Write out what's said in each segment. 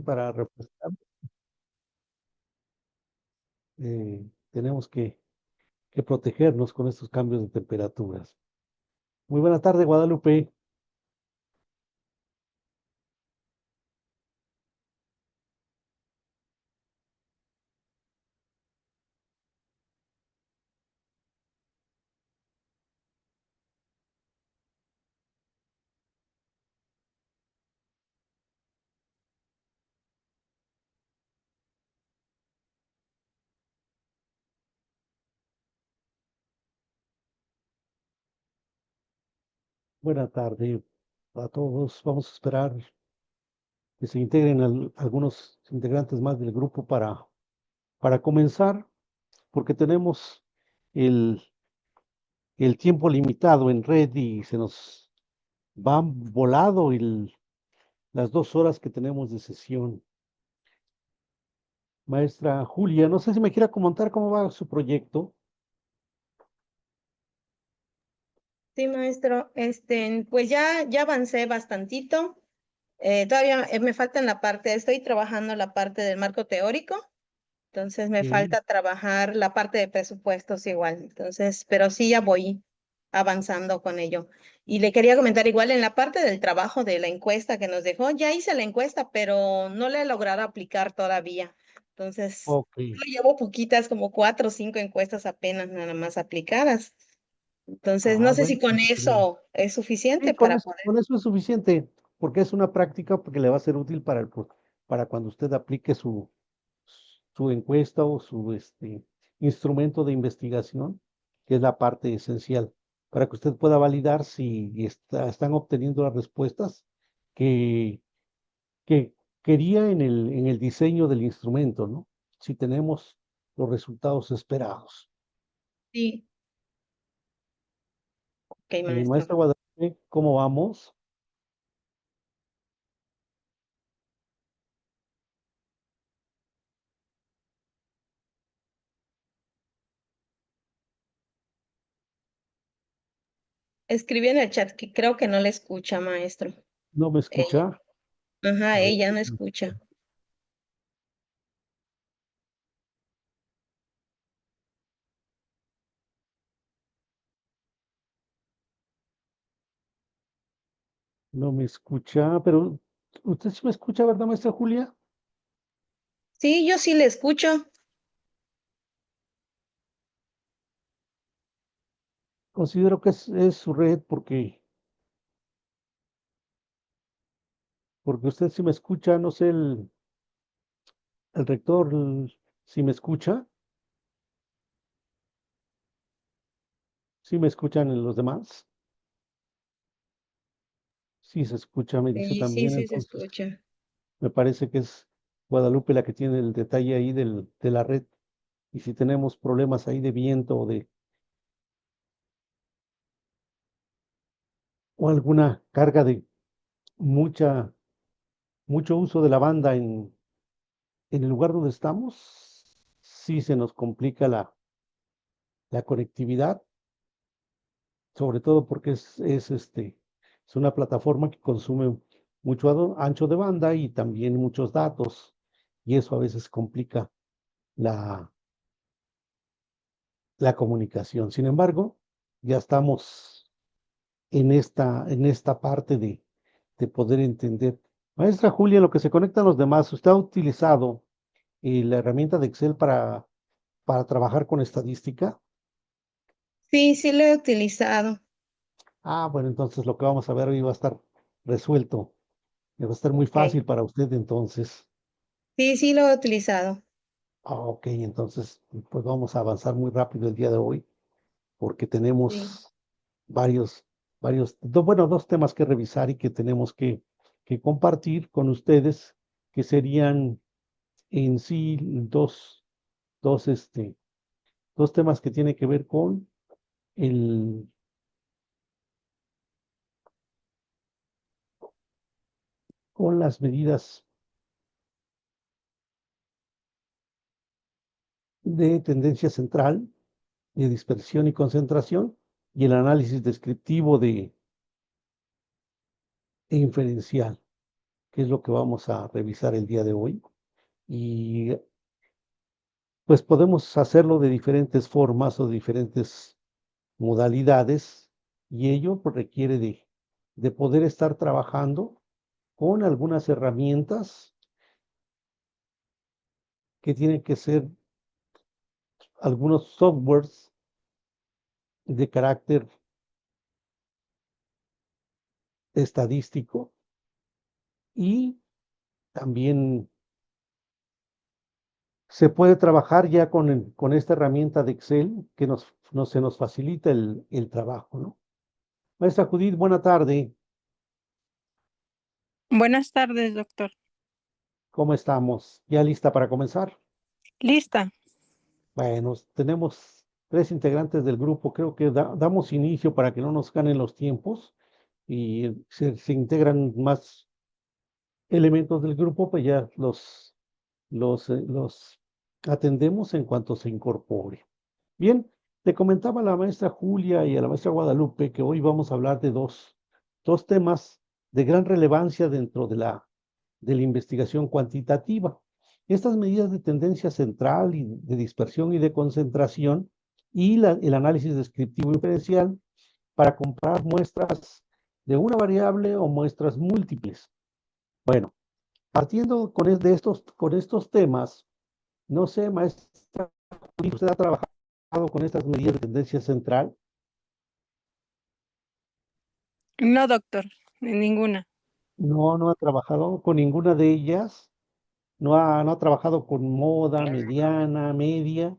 para refrescar, tenemos que protegernos con estos cambios de temperaturas. Muy buena tarde, Guadalupe. Buena tarde a todos. Vamos a esperar que se integren algunos integrantes más del grupo para comenzar, porque tenemos el, el tiempo limitado en red y se nos va volado las 2 horas que tenemos de sesión. Maestra Julia, no sé si me quiera comentar cómo va su proyecto. Sí, maestro, pues ya avancé bastantito. Todavía me falta en la parte, estoy trabajando la parte del marco teórico, entonces me Ok. falta trabajar la parte de presupuestos igual. Entonces, pero sí ya voy avanzando con ello. Y le quería comentar igual en la parte del trabajo de la encuesta que nos dejó, ya hice la encuesta, pero no la he logrado aplicar todavía. Entonces, Ok. solo llevo poquitas, como 4 o 5 encuestas apenas nada más aplicadas. Entonces, no sé Bueno, si con excelente. eso es Sí, suficiente para poder. con eso es suficiente, porque es una práctica porque le va a ser útil para cuando usted aplique su encuesta o su instrumento de investigación, que es la parte esencial, para que usted pueda validar si están obteniendo las respuestas que, que quería en el diseño del instrumento, ¿no? Si tenemos los resultados esperados. Sí, ok, maestro. Maestra Guadalupe, ¿cómo vamos? Escribí en el chat que creo que no le escucha, maestro. ¿No me Ella. escucha? Ajá, A ver, ella no escucha. no me escucha, pero usted sí me escucha, ¿verdad, maestra Julia? Sí, yo sí le escucho. Considero que es su red porque usted sí me escucha, no sé, el rector si me escucha, sí me escuchan los demás, sí se escucha, me dice Sí, sí, también, sí se entonces escucha. me parece que es Guadalupe la que tiene el detalle ahí de la red, y si tenemos problemas ahí de viento o alguna carga de mucha, mucho uso de la banda en el lugar donde estamos, sí se nos complica la conectividad, sobre todo porque es una plataforma que consume mucho ancho de banda y también muchos datos, y eso a veces complica la, la comunicación. Sin embargo, ya estamos en esta parte de poder entender. Maestra Julia, en lo que se conectan los demás, ¿usted ha utilizado la herramienta de Excel para trabajar con estadística? Sí, sí lo he utilizado. Ah, bueno, entonces lo que vamos a ver hoy va a estar resuelto. Va a estar muy Ok. fácil para usted entonces. Sí, sí lo he utilizado. Ok, entonces pues vamos a avanzar muy rápido el día de hoy porque Sí. tenemos varios, bueno, dos temas que revisar y que tenemos que compartir con ustedes, que serían en sí dos, dos temas que tienen que ver el, con las medidas de tendencia central, de dispersión y concentración, y el análisis descriptivo e inferencial. que es lo que vamos a revisar el día de hoy. Y pues podemos hacerlo de diferentes formas o diferentes modalidades, y ello pues, requiere de poder estar trabajando con algunas herramientas que tienen que ser algunos softwares de carácter estadístico, y también se puede trabajar ya con esta herramienta de Excel que se nos facilita el trabajo, ¿no? Maestra Judith, buena tarde. Buenas tardes, doctor. ¿Cómo estamos? ¿Ya lista para comenzar? Lista. Bueno, tenemos 3 integrantes del grupo. Creo que damos inicio para que no nos ganen los tiempos, y se integran más elementos del grupo, pues ya los atendemos en cuanto se incorpore. Bien, te comentaba a la maestra Julia y a la maestra Guadalupe que hoy vamos a hablar de dos temas de gran relevancia dentro de la investigación cuantitativa. Estas medidas de tendencia central y de dispersión y de concentración, y el análisis descriptivo inferencial para comparar muestras de una variable o muestras múltiples. Bueno, partiendo con estos temas, no sé, maestra, ¿usted ha trabajado con estas medidas de tendencia central? No, doctor, ninguna. No, no ha trabajado con ninguna de ellas. No ha trabajado con moda, mediana, media.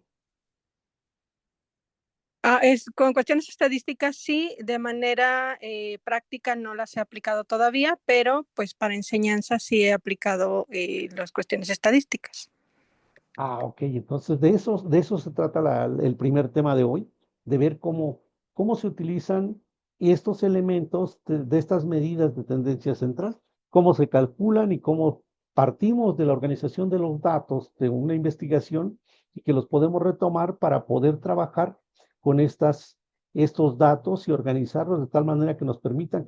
Es con cuestiones estadísticas, sí, de manera práctica no las he aplicado todavía, pero pues para enseñanza sí he aplicado las cuestiones estadísticas. Ok, entonces de eso se trata el primer tema de hoy, de ver cómo se utilizan estos elementos de estas medidas de tendencia central, cómo se calculan y cómo partimos de la organización de los datos de una investigación, y que los podemos retomar para poder trabajar con estos datos y organizarlos de tal manera que nos permitan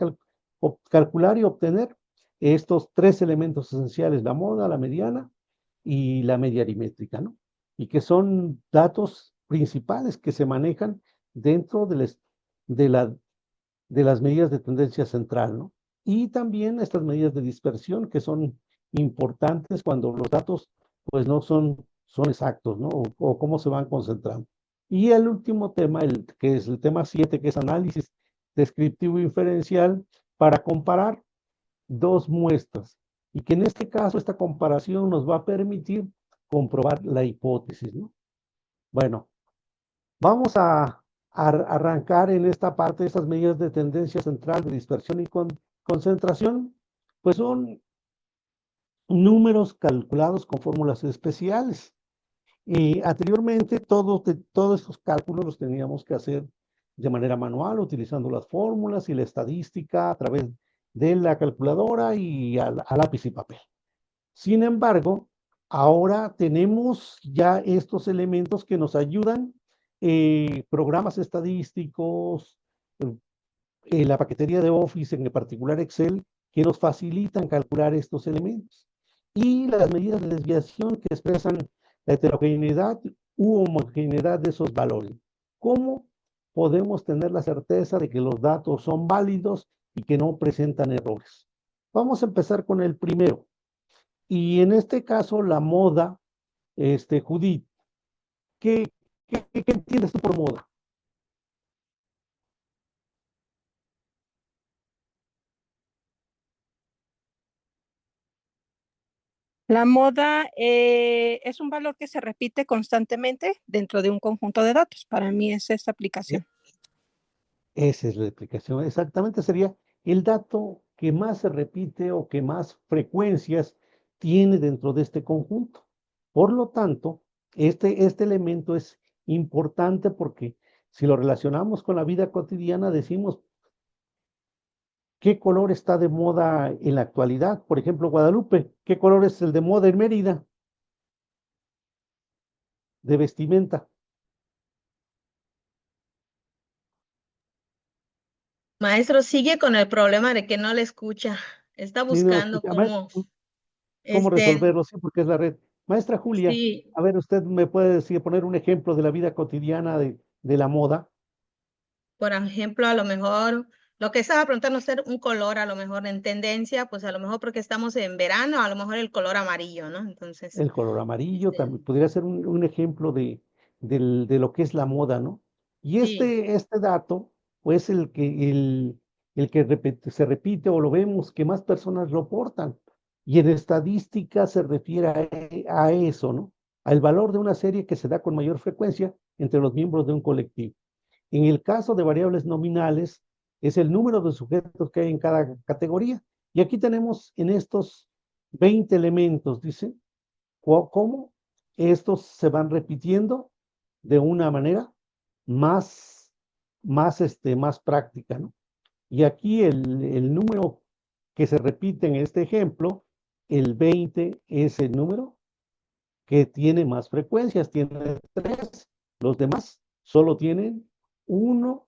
calcular y obtener estos 3 elementos esenciales: la moda, la mediana y la media aritmética, ¿no? Y que son datos principales que se manejan dentro de, la, de las medidas de tendencia central, ¿no? Y también estas medidas de dispersión, que son importantes cuando los datos pues no son exactos, ¿no? O cómo se van concentrando. Y el último tema, que es el tema 7, que es análisis descriptivo inferencial para comparar dos muestras, y que en este caso esta comparación nos va a permitir comprobar la hipótesis, ¿no? Bueno, vamos a arrancar en esta parte de estas medidas de tendencia central de dispersión y concentración. Pues son números calculados con fórmulas especiales. Y anteriormente todos estos cálculos los teníamos que hacer de manera manual, utilizando las fórmulas y la estadística a través de la calculadora y a lápiz y papel. Sin embargo, ahora tenemos ya estos elementos que nos ayudan, programas estadísticos, la paquetería de Office, en particular Excel, que nos facilitan calcular estos elementos. Y las medidas de desviación que expresan la heterogeneidad u homogeneidad de esos valores. ¿Cómo podemos tener la certeza de que los datos son válidos y que no presentan errores? Vamos a empezar con el primero. Y en este caso, la moda, Judith, ¿qué entiendes tú por moda? La moda es un valor que se repite constantemente dentro de un conjunto de datos. Para mí es esta E- aplicación. Esa es la explicación. Exactamente, sería el dato que más se repite o que más frecuencias tiene dentro de este conjunto. Por lo tanto, este elemento es importante porque si lo relacionamos con la vida cotidiana, decimos qué color está de moda en la actualidad. Por ejemplo, Guadalupe, ¿qué color es el de moda en Mérida de vestimenta? Maestro, sigue con el problema de que no le escucha. está Sí, no, buscando cómo este, resolverlo, sí, porque es la red. Maestra Julia, sí, a ver, usted me puede decir, poner un ejemplo de la vida cotidiana de la moda. por ejemplo, a lo mejor, lo que estaba preguntando, ser un color a lo mejor en tendencia, pues a lo mejor porque estamos en verano, a lo mejor el color amarillo, ¿no? Entonces, El color amarillo este, también podría ser un ejemplo de lo que es la moda, ¿no? Y sí, este dato, pues el que se repite o lo vemos que más personas lo portan. Y en estadística se refiere a eso, ¿no? Al valor de una serie que se da con mayor frecuencia entre los miembros de un colectivo. En el caso de variables nominales, es el número de sujetos que hay en cada categoría. Y aquí tenemos en estos 20 elementos, dice, cómo estos se van repitiendo de una manera más práctica, ¿no? Y aquí el número que se repite en este ejemplo, el 20 es el número que tiene más frecuencias, tiene 3. Los demás solo tienen uno,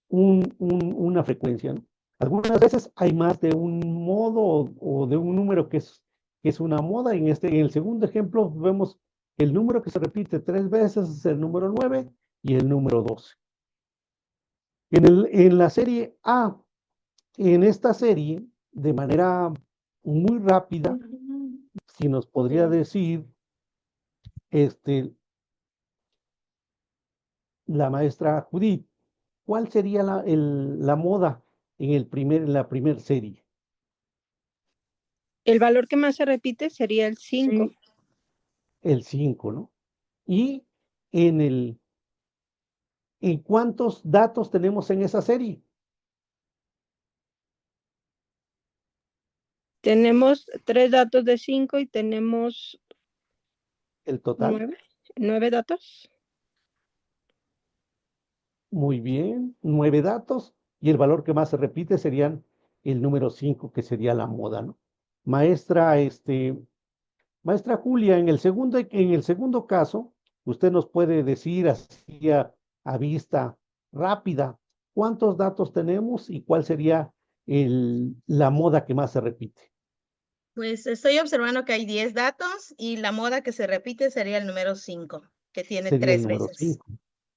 una frecuencia, ¿no? Algunas veces hay más de un modo o de un número que es una moda. En el segundo ejemplo vemos que el número que se repite 3 veces es el número 9 y el número 12. En la serie A, en esta serie, de manera muy rápida, ujú, si nos podría sí. decir este, la maestra Judith, ¿cuál sería la moda en la primera serie? El valor que más se repite sería el 5. Sí, el 5, ¿no? Y en ¿en cuántos datos tenemos en esa serie? Tenemos 3 datos de 5 y tenemos El total. 9 datos. Muy bien, 9 datos. Y el valor que más se repite serían el número 5, que sería la moda, ¿no? Maestra, maestra Julia, en el segundo caso, usted nos puede decir así a vista rápida cuántos datos tenemos y cuál sería la moda que más se repite. Pues estoy observando que hay 10 datos y la moda que se repite sería el número 5, que tiene Sería el 3 número veces. 5.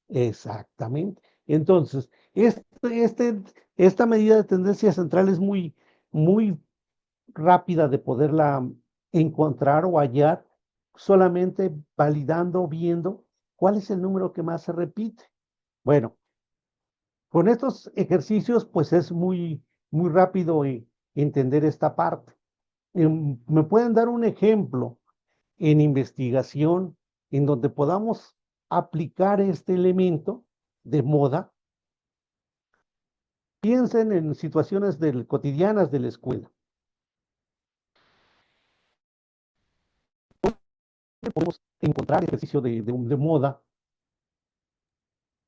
Exactamente. Entonces, esta medida de tendencia central es muy rápida de poderla encontrar o hallar solamente validando, viendo cuál es el número que más se repite. Bueno, con estos ejercicios, pues es muy rápido entender esta parte. ¿Me pueden dar un ejemplo en investigación en donde podamos aplicar este elemento de moda? Piensen en situaciones cotidianas de la escuela. Podemos encontrar ejercicio de moda,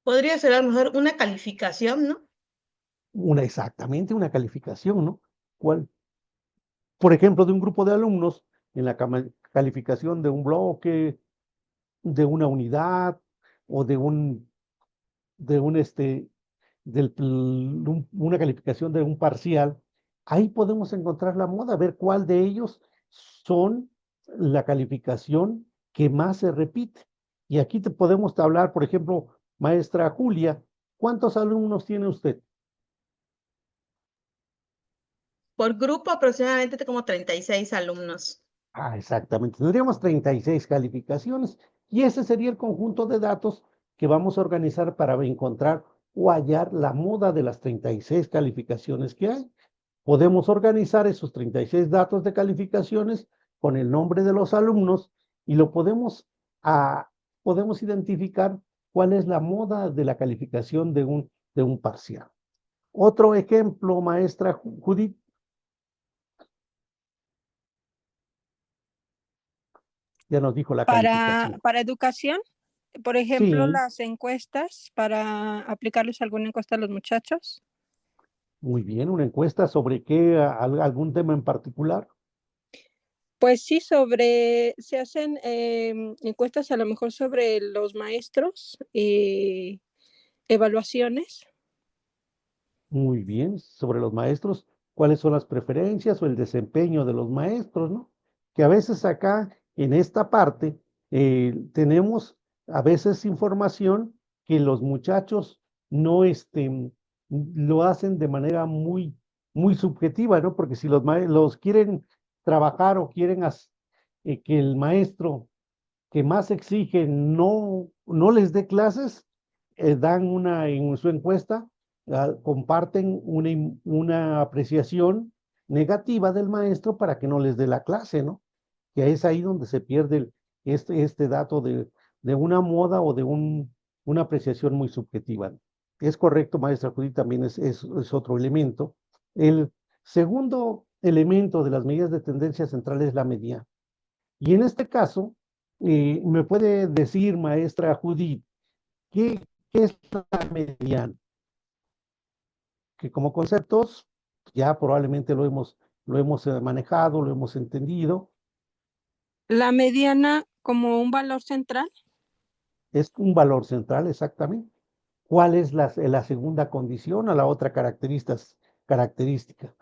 Podría ser a lo mejor una calificación, ¿no? exactamente una calificación, ¿no? ¿Cuál? Por ejemplo, de un grupo de alumnos en la calificación de un bloque, de una unidad o de un una calificación de un parcial. Ahí podemos encontrar la moda, ver cuál de ellos son la calificación que más se repite. Y aquí te podemos hablar, por ejemplo, maestra Julia, ¿cuántos alumnos tiene usted? Por grupo aproximadamente como 36 alumnos. Exactamente. Tendríamos 36 calificaciones y ese sería el conjunto de datos que vamos a organizar para encontrar o hallar la moda de las 36 calificaciones que hay. Podemos organizar esos 36 datos de calificaciones con el nombre de los alumnos y ah, podemos identificar cuál es la moda de la calificación de un parcial. Otro ejemplo, maestra Judith, ya nos dijo la calificación. Para educación, por ejemplo, Sí, las encuestas, para aplicarles alguna encuesta a los muchachos. muy bien, una encuesta sobre qué, algún tema en particular. Pues sí, se hacen encuestas a lo mejor sobre los maestros, evaluaciones. Muy bien, sobre los maestros, cuáles son las preferencias o el desempeño de los maestros, ¿no? Que a veces acá, en esta parte, tenemos a veces información que los muchachos no lo hacen de manera muy, muy subjetiva, ¿no? Porque si los quieren trabajar o quieren que el maestro que más exige no les dé clases, dan en su encuesta, comparten una apreciación negativa del maestro para que no les dé la clase, ¿no? Que es ahí donde se pierde este dato de una moda o de una apreciación muy subjetiva. Es correcto, maestra Judith, también es otro elemento. El segundo elemento de las medidas de tendencia central es la mediana. Y en este caso, ¿me puede decir, maestra Judith, qué es la mediana? Que como conceptos ya probablemente lo hemos manejado, lo hemos entendido. La mediana como un valor central. Es un valor central, exactamente. ¿Cuál es la segunda condición a la otra característica?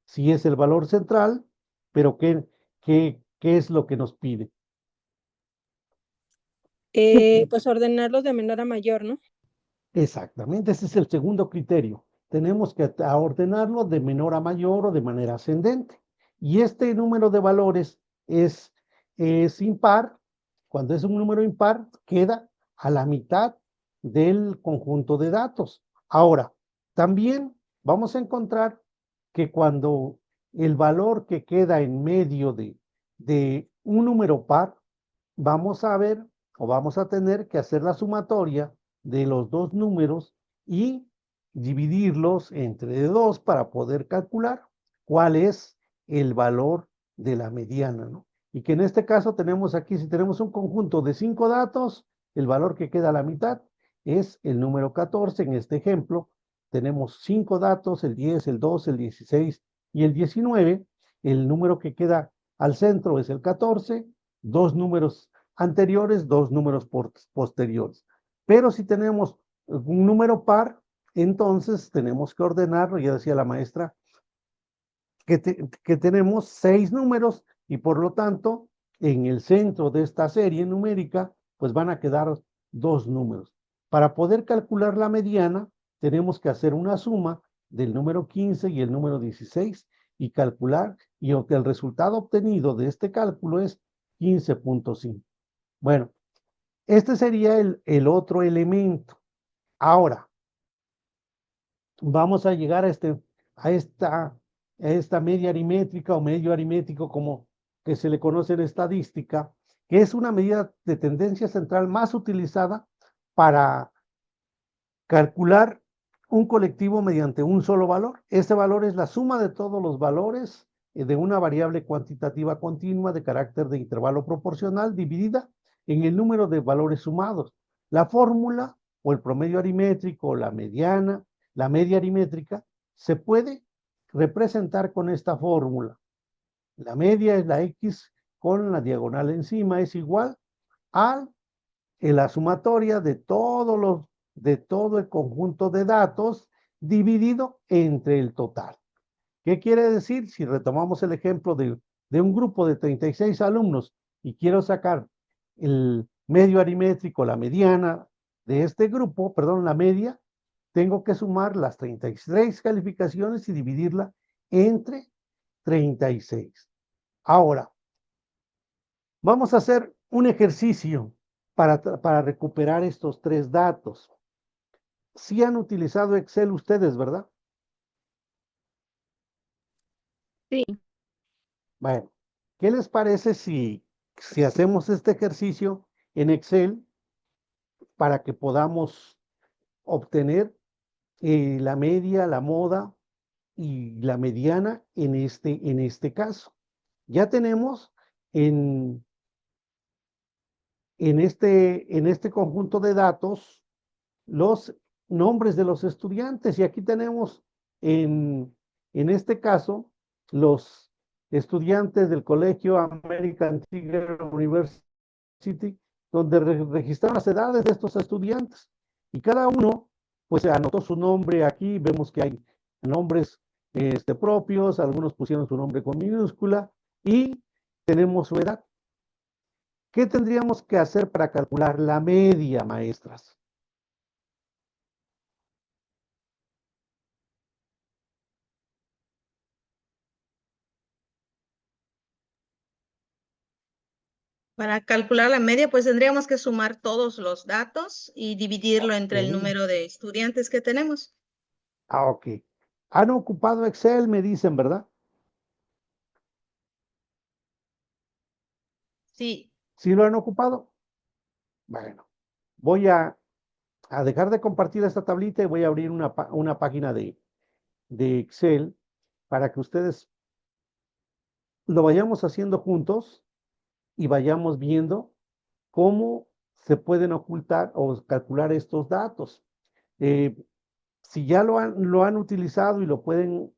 Si es el valor central, pero ¿qué es lo que nos pide? Pues ordenarlos de menor a mayor, ¿no? Exactamente, ese es el segundo criterio. Tenemos que ordenarlo de menor a mayor o de manera ascendente. Y este número de valores es impar. Cuando es un número impar, queda a la mitad del conjunto de datos. Ahora, también vamos a encontrar que cuando el valor que queda en medio de un número par, vamos a ver o vamos a tener que hacer la sumatoria de los dos números y dividirlos entre dos para poder calcular cuál es el valor de la mediana, ¿no? Y que en este caso tenemos aquí, si tenemos un conjunto de 5 datos, el valor que queda a la mitad es el número 14. En este ejemplo, tenemos 5 datos, el 10, el 12, el 16 y el 19. El número que queda al centro es el 14, dos números anteriores, dos números posteriores. Pero si tenemos un número par, entonces tenemos que ordenarlo, ya decía la maestra, que tenemos 6 números y por lo tanto, en el centro de esta serie numérica, pues van a quedar 2 números. Para poder calcular la mediana, tenemos que hacer una suma del número 15 y el número 16 y calcular, y aunque el resultado obtenido de este cálculo es 15.5. Bueno, este sería el otro elemento. Ahora, vamos a llegar a esta media aritmética o medio aritmético, como que se le conoce en estadística, que es una medida de tendencia central más utilizada para calcular un colectivo mediante un solo valor. Este valor es la suma de todos los valores de una variable cuantitativa continua de carácter de intervalo proporcional dividida en el número de valores sumados. La fórmula o el promedio aritmétrico o la mediana, la media aritmétrica, se puede representar con esta fórmula. La media es la X con la diagonal encima, es igual a la sumatoria de todo el conjunto de datos dividido entre el total. ¿Qué quiere decir? Si retomamos el ejemplo de un grupo de 36 alumnos y quiero sacar el medio aritmético, la mediana de este grupo, perdón, la media, tengo que sumar las 36 calificaciones y dividirla entre 36. Ahora, vamos a hacer un ejercicio para recuperar estos 3 datos. Sí han utilizado Excel ustedes, ¿verdad? Sí. Bueno, ¿qué les parece si hacemos este ejercicio en Excel para que podamos obtener la media, la moda y la mediana en este caso? Ya tenemos en este conjunto de datos los nombres de los estudiantes y aquí tenemos en este caso los estudiantes del colegio American Tigger University, donde registraron las edades de estos estudiantes y cada uno pues anotó su nombre. Aquí vemos que hay nombres propios, algunos pusieron su nombre con minúscula y tenemos su edad. ¿Qué tendríamos que hacer para calcular la media, maestras? Para calcular la media, pues tendríamos que sumar todos los datos y dividirlo entre el Ok. número de estudiantes que tenemos. Ok. Han ocupado Excel, me dicen, ¿verdad? Sí, ¿Sí lo han ocupado? Bueno, voy a dejar de compartir esta tablita y voy a abrir una página de Excel para que ustedes lo vayamos haciendo juntos y vayamos viendo cómo se pueden ocultar o calcular estos datos. Eh, si ya lo han utilizado y lo pueden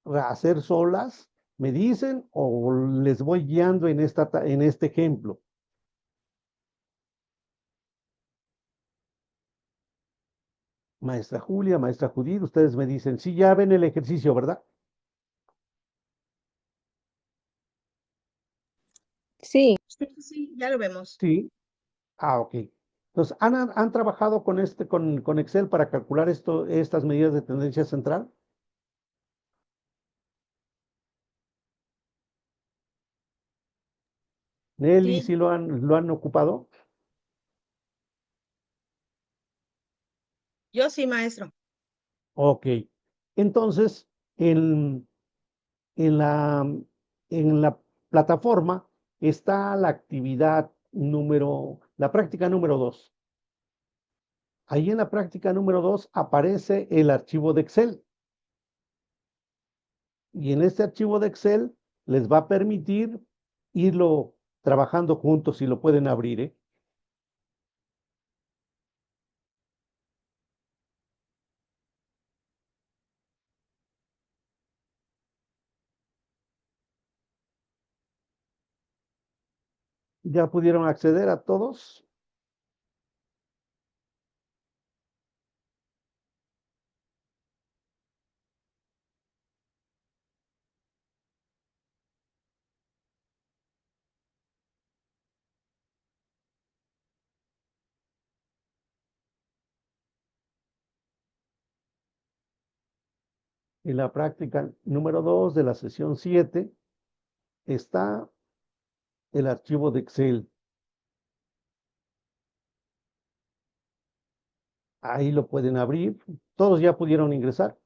hacer solas, me dicen o les voy guiando en este ejemplo. Maestra Julia, maestra Judith, ustedes me dicen, sí, ya ven el ejercicio, ¿verdad? Sí, sí, ya lo vemos. Sí. Ah, ok. Entonces, ¿han trabajado con Excel para calcular estas medidas de tendencia central? Nelly, Sí, ¿sí lo han ocupado? yo sí, maestro. Ok. Entonces, en, en la, en la plataforma está la práctica número 2. Ahí en la práctica número 2 aparece el archivo de Excel. Y en este archivo de Excel les va a permitir irlo trabajando juntos si lo pueden abrir, ¿eh? ¿Ya pudieron acceder a todos? En la práctica número 2 de la sesión 7 está el archivo de Excel. Ahí lo pueden abrir. Todos ya pudieron ingresar.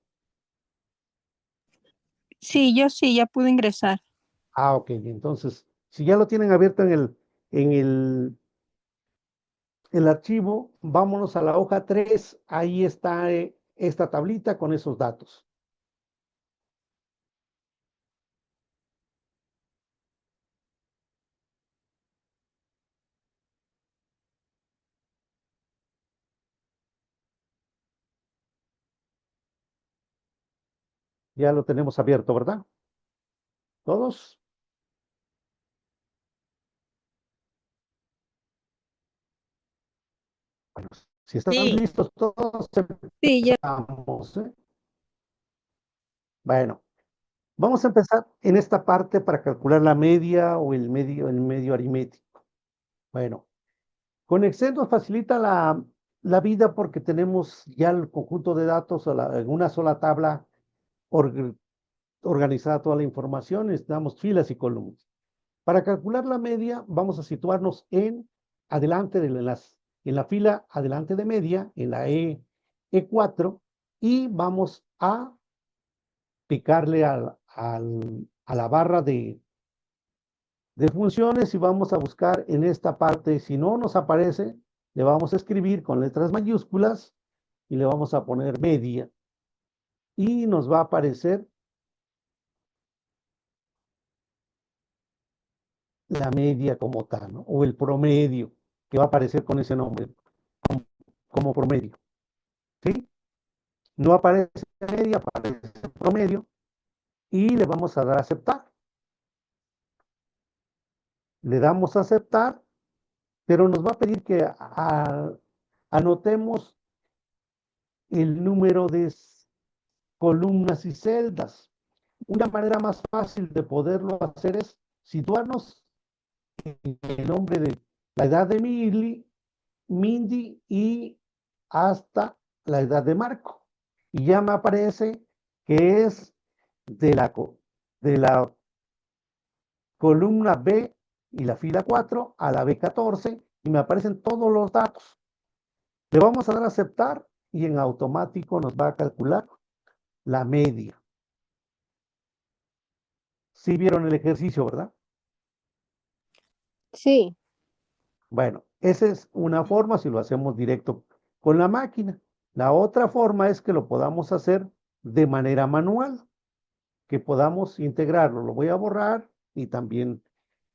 sí, yo sí, ya pude ingresar. Ah, ok. Entonces, si ya lo tienen abierto en el archivo, vámonos a la hoja 3. Ahí está esta tablita con esos datos. Ya lo tenemos abierto, ¿verdad? ¿Todos? Bueno, si están Sí, listos todos, Sí, ya. empezamos, ¿eh? Bueno, vamos a empezar en esta parte para calcular la media o el medio aritmético. Bueno, con Excel nos facilita la vida porque tenemos ya el conjunto de datos en una sola tabla organizada toda la información, necesitamos filas y columnas. Para calcular la media, vamos a situarnos adelante en la fila adelante de media, en la E4, y vamos a picarle a la barra de funciones y vamos a buscar en esta parte, si no nos aparece, le vamos a escribir con letras mayúsculas y le vamos a poner media y nos va a aparecer la media como tal, ¿no? O el promedio, que va a aparecer con ese nombre, como promedio, ¿sí? No aparece media, aparece promedio y le vamos a dar a aceptar. Le damos a aceptar, pero nos va a pedir que anotemos el número de columnas y celdas. una manera más fácil de poderlo hacer es situarnos en el nombre de la edad de Mindy y hasta la edad de Marco. Y ya me aparece que es de la columna B y la fila 4 a la B14 y me aparecen todos los datos. Le vamos a dar a aceptar y en automático nos va a calcular la media. Sí vieron el ejercicio, ¿verdad? Sí. Bueno, esa es una forma si lo hacemos directo con la máquina. La otra forma es que lo podamos hacer de manera manual, que podamos integrarlo. Lo voy a borrar y también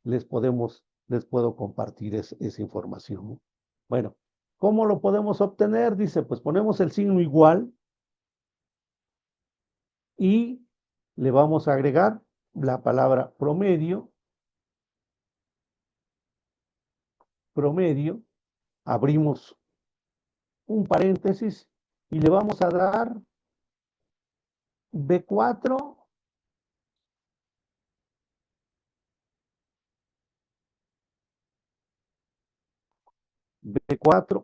les puedo compartir esa información. Bueno, ¿cómo lo podemos obtener? Dice, pues ponemos el signo igual y le vamos a agregar la palabra promedio, abrimos un paréntesis y le vamos a dar B4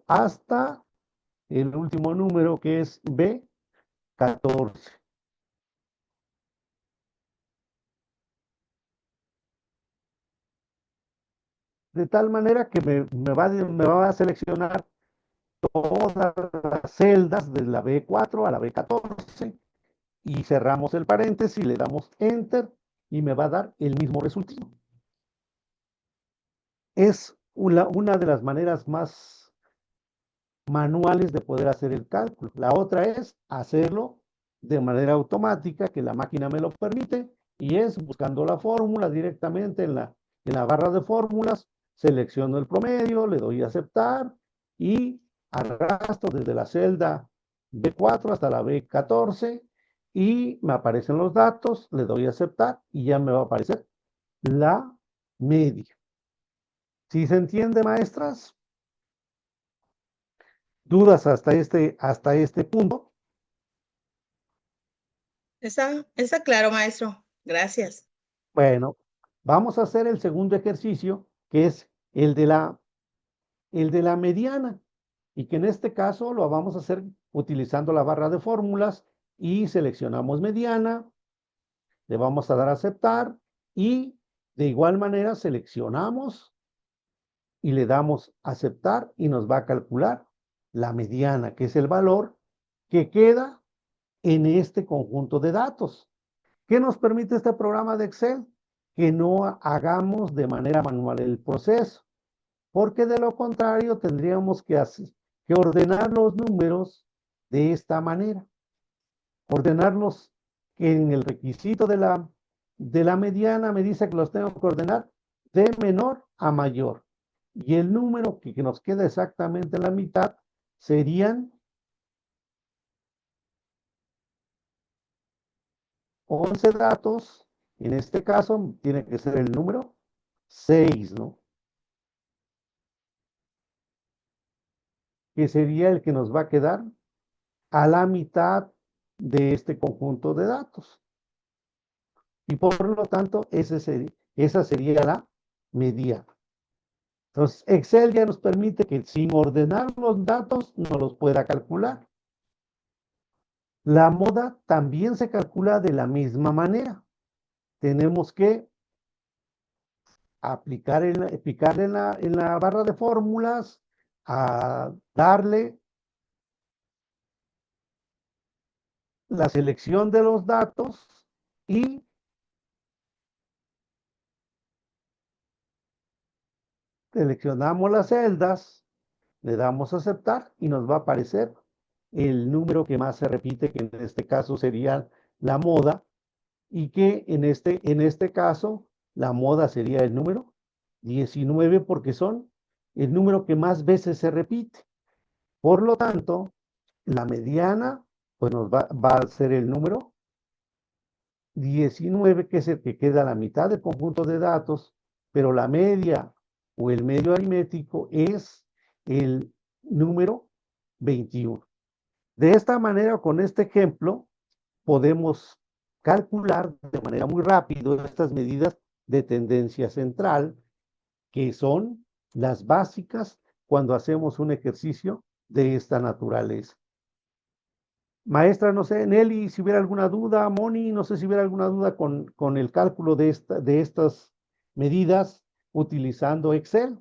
hasta el último número que es B14. De tal manera que me va a seleccionar todas las celdas de la B4 a la B14 y cerramos el paréntesis, le damos Enter y me va a dar el mismo resultado. Es una de las maneras más manuales de poder hacer el cálculo. La otra es hacerlo de manera automática, que la máquina me lo permite, y es buscando la fórmula directamente en la barra de fórmulas, selecciono el promedio, le doy a aceptar y arrastro desde la celda B4 hasta la B14 y me aparecen los datos, le doy a aceptar y ya me va a aparecer la media. ¿Sí se entiende, maestras? ¿Dudas hasta este punto? Está claro, maestro. Gracias. Bueno, vamos a hacer el segundo ejercicio, que es el de la mediana, y que en este caso lo vamos a hacer utilizando la barra de fórmulas y seleccionamos mediana, le vamos a dar a aceptar y de igual manera seleccionamos y le damos aceptar y nos va a calcular la mediana, que es el valor que queda en este conjunto de datos. ¿Qué nos permite este programa de Excel? Que no hagamos de manera manual el proceso, porque de lo contrario tendríamos que ordenar los números de esta manera. Ordenarlos en el requisito de la mediana me dice que los tengo que ordenar de menor a mayor. Y el número que nos queda exactamente en la mitad serían 11 datos. En este caso tiene que ser el número 6, ¿no? Que sería el que nos va a quedar a la mitad de este conjunto de datos. Y por lo tanto, esa sería la mediana. Entonces, Excel ya nos permite que sin ordenar los datos no los pueda calcular. La moda también se calcula de la misma manera. Tenemos que picarle en la barra de fórmulas, a darle la selección de los datos y seleccionamos las celdas, le damos a aceptar y nos va a aparecer el número que más se repite, que en este caso sería la moda, y que en este caso la moda sería el número 19 porque son el número que más veces se repite. Por lo tanto, la mediana pues nos va a ser el número 19, que es el que queda a la mitad del conjunto de datos, pero la media o el medio aritmético es el número 21. De esta manera, con este ejemplo, podemos calcular de manera muy rápida estas medidas de tendencia central, que son las básicas cuando hacemos un ejercicio de esta naturaleza. Maestra, no sé, Nelly, si hubiera alguna duda, Moni, no sé si hubiera alguna duda con el cálculo de estas medidas utilizando Excel.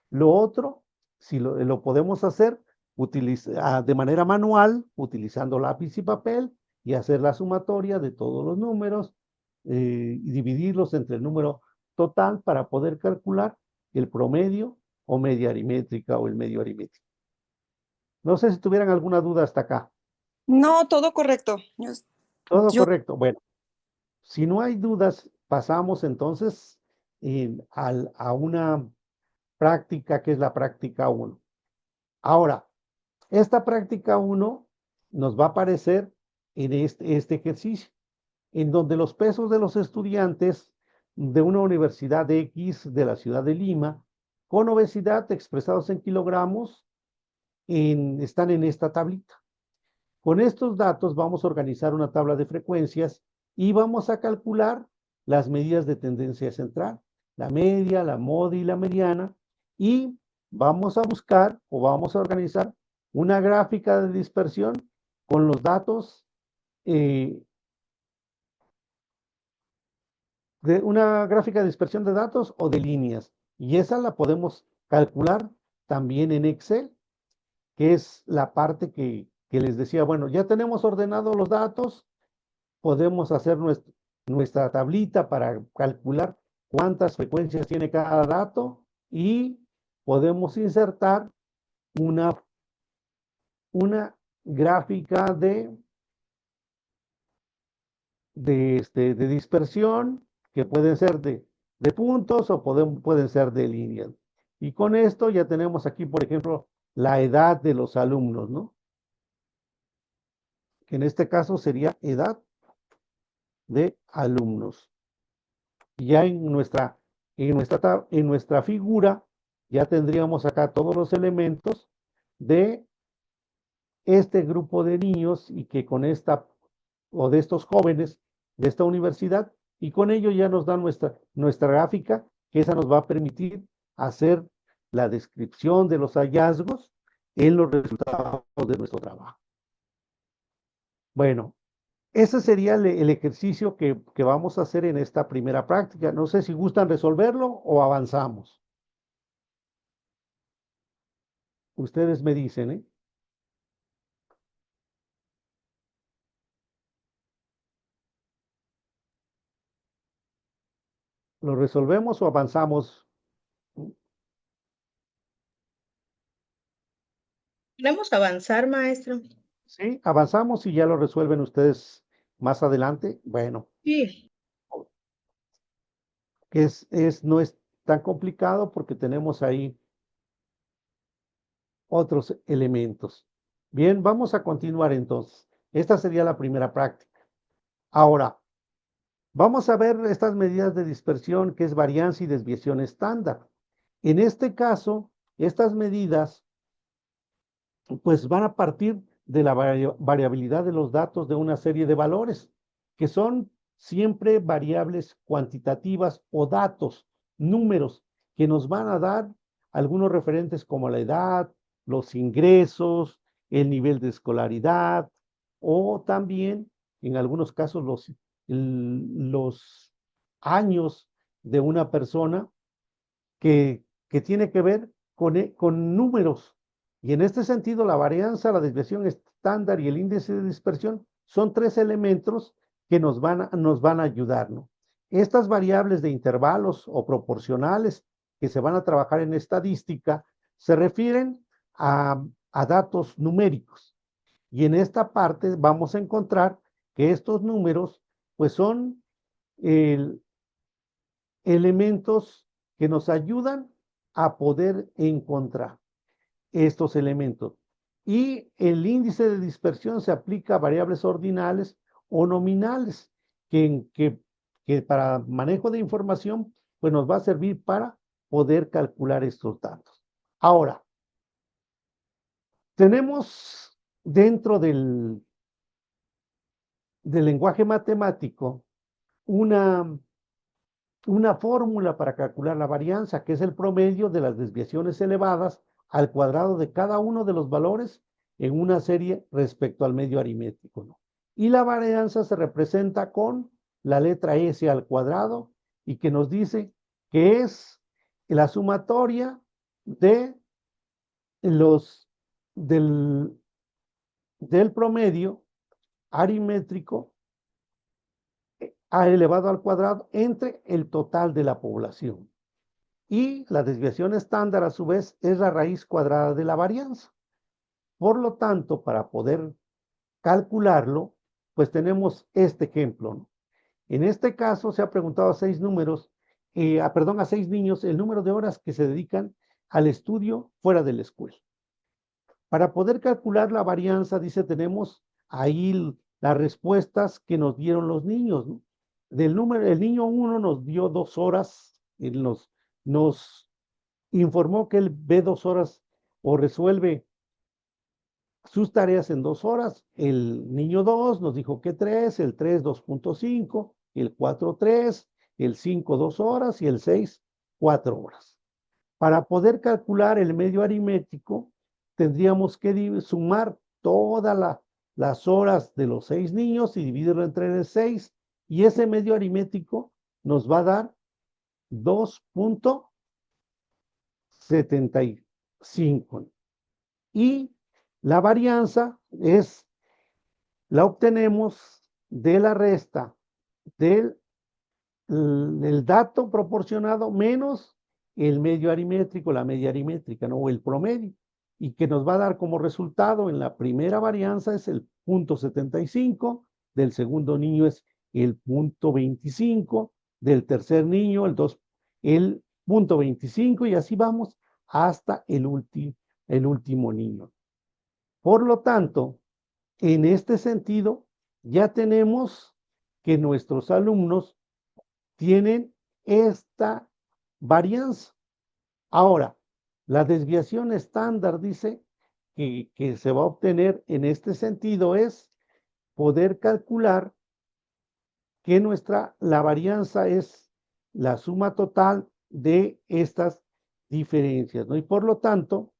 Lo otro, si lo podemos hacer de manera manual, utilizando lápiz y papel, y hacer la sumatoria de todos los números y dividirlos entre el número total para poder calcular el promedio o media aritmétrica o el medio aritmético. No sé si tuvieran alguna duda hasta acá. No, todo correcto. Todo Yo correcto. Bueno, si no hay dudas, pasamos entonces a una práctica que es la práctica 1. Ahora, esta práctica 1 nos va a aparecer en este ejercicio, en donde los pesos de los estudiantes de una universidad X de la ciudad de Lima, con obesidad expresados en kilogramos, están en esta tablita. Con estos datos vamos a organizar una tabla de frecuencias y vamos a calcular las medidas de tendencia central, la media, la moda y la mediana, y vamos a buscar o vamos a organizar una gráfica de dispersión con los datos, de una gráfica de dispersión de datos o de líneas, y esa la podemos calcular también en Excel, que es la parte que les decía, bueno, ya tenemos ordenados los datos, podemos hacer nuestra tablita para calcular cuántas frecuencias tiene cada dato y podemos insertar una gráfica de dispersión, que pueden ser de puntos o pueden ser de líneas. Y con esto ya tenemos aquí, por ejemplo, la edad de los alumnos, ¿no? Que en este caso sería edad de alumnos. Y ya en nuestra figura ya tendríamos acá todos los elementos de este grupo de niños y que con esta, o de estos jóvenes de esta universidad, y con ello ya nos da nuestra gráfica, que esa nos va a permitir hacer la descripción de los hallazgos en los resultados de nuestro trabajo. Bueno, ese sería el ejercicio que vamos a hacer en esta primera práctica. No sé si gustan resolverlo o avanzamos. Ustedes me dicen, ¿eh? ¿Lo resolvemos o avanzamos? ¿Podemos avanzar, maestro? Sí, avanzamos y ya lo resuelven ustedes más adelante. Bueno, Sí. no es tan complicado porque tenemos ahí otros elementos. Bien, vamos a continuar entonces. Esta sería la primera práctica. Ahora, vamos a ver estas medidas de dispersión, que es varianza y desviación estándar. En este caso, estas medidas pues van a partir de la variabilidad de los datos de una serie de valores, que son siempre variables cuantitativas o datos, números, que nos van a dar algunos referentes como la edad, los ingresos, el nivel de escolaridad, o también, en algunos casos, los años de una persona que tiene que ver con números. Y en este sentido, la varianza, la desviación estándar y el índice de dispersión son tres elementos que nos van a ayudar, ¿no? Estas variables de intervalos o proporcionales que se van a trabajar en estadística se refieren a datos numéricos. Y en esta parte vamos a encontrar que estos números pues son elementos que nos ayudan a poder encontrar estos elementos. Y el índice de dispersión se aplica a variables ordinales o nominales, que para manejo de información, pues nos va a servir para poder calcular estos datos. Ahora, tenemos dentro del lenguaje matemático una fórmula para calcular la varianza, que es el promedio de las desviaciones elevadas al cuadrado de cada uno de los valores en una serie respecto al medio aritmético, ¿no? Y la varianza se representa con la letra S al cuadrado y que nos dice que es la sumatoria de los del promedio aritmético elevado al cuadrado entre el total de la población. Y la desviación estándar, a su vez, es la raíz cuadrada de la varianza. Por lo tanto, para poder calcularlo, pues tenemos este ejemplo, ¿no? En este caso se ha preguntado a 6 números, a 6 niños el número de horas que se dedican al estudio fuera de la escuela. Para poder calcular la varianza, dice, tenemos ahí las respuestas que nos dieron los niños, ¿no? El niño 1 nos dio 2 horas, él nos informó que él ve 2 horas o resuelve sus tareas en 2 horas. El niño 2 nos dijo que 3, el 3 2.5, el 4 3, el 5 2 horas y el 6 4 horas. Para poder calcular el medio aritmético, tendríamos que sumar todas las horas de los 6 niños y dividirlo entre 6, y ese medio aritmético nos va a dar 2.75. Y la varianza la obtenemos de la resta del dato proporcionado menos el medio aritmético, la media aritmétrica, ¿no? O el promedio, y que nos va a dar como resultado en la primera varianza es el 0.75, del segundo niño es el 0.25, del tercer niño el 0.25, y así vamos hasta el último niño. Por lo tanto, en este sentido, ya tenemos que nuestros alumnos tienen esta varianza. Ahora, la desviación estándar dice que se va a obtener en este sentido es poder calcular que la varianza es la suma total de estas diferencias, ¿no? Y por lo tanto,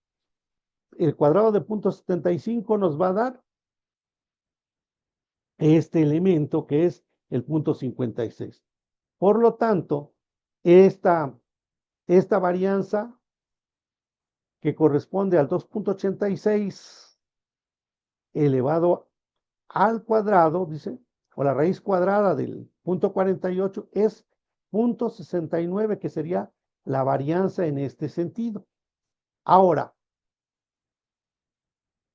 el cuadrado de 0.75 nos va a dar este elemento que es el 0.56. Por lo tanto, esta varianza que corresponde al 2.86 elevado al cuadrado, dice, o la raíz cuadrada del 0.48 es 0.69, que sería la varianza en este sentido. Ahora,